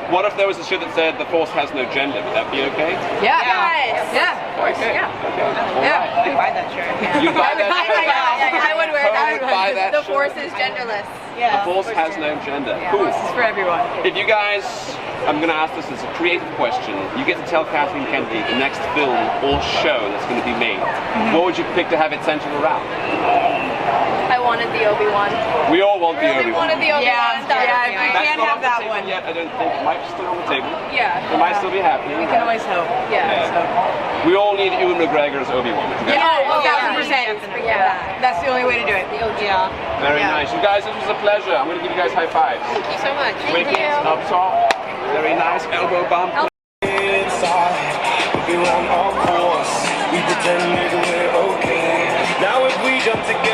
Speaker 1: What if there was a shirt that said the Force has no gender? Would that be okay?
Speaker 13: Yeah.
Speaker 7: Yes.
Speaker 13: Yeah.
Speaker 1: Okay.
Speaker 13: Yeah.
Speaker 12: I'd buy that shirt.
Speaker 1: You'd buy that shirt?
Speaker 7: I would wear that.
Speaker 1: Would buy that
Speaker 7: The
Speaker 1: shirt?
Speaker 7: Force is genderless.
Speaker 13: Yeah.
Speaker 1: The Force has no gender. Cool.
Speaker 13: This is for everyone.
Speaker 1: If you guys, I'm going to ask this as a creative question. You get to tell Kathleen Kennedy the next film or show that's going to be made. What would you pick to have it centered around?
Speaker 7: I wanted the Obi-Wan.
Speaker 1: We all want the Obi-Wan.
Speaker 7: Wanted the Obi-Wan.
Speaker 13: Yeah, we
Speaker 1: That's
Speaker 13: can't
Speaker 1: not
Speaker 13: have that
Speaker 1: on the
Speaker 13: one.
Speaker 1: table yet, I don't think. It might be still on the table.
Speaker 7: Yeah.
Speaker 1: It might still be happening.
Speaker 13: We can always hope.
Speaker 7: Yeah.
Speaker 1: We all need Ewan McGregor as Obi-Wan.
Speaker 13: Yeah, 1,000%.
Speaker 7: Yeah.
Speaker 13: That's the only way to do it.
Speaker 7: Yeah.
Speaker 1: Very nice. You guys, it was a pleasure. I'm going to give you guys high fives.
Speaker 12: Thank you so much.
Speaker 1: Wicked, up top. Very nice. Elbow bump.
Speaker 14: Inside, we were on all fours. We pretended we're okay. Now if we jump together.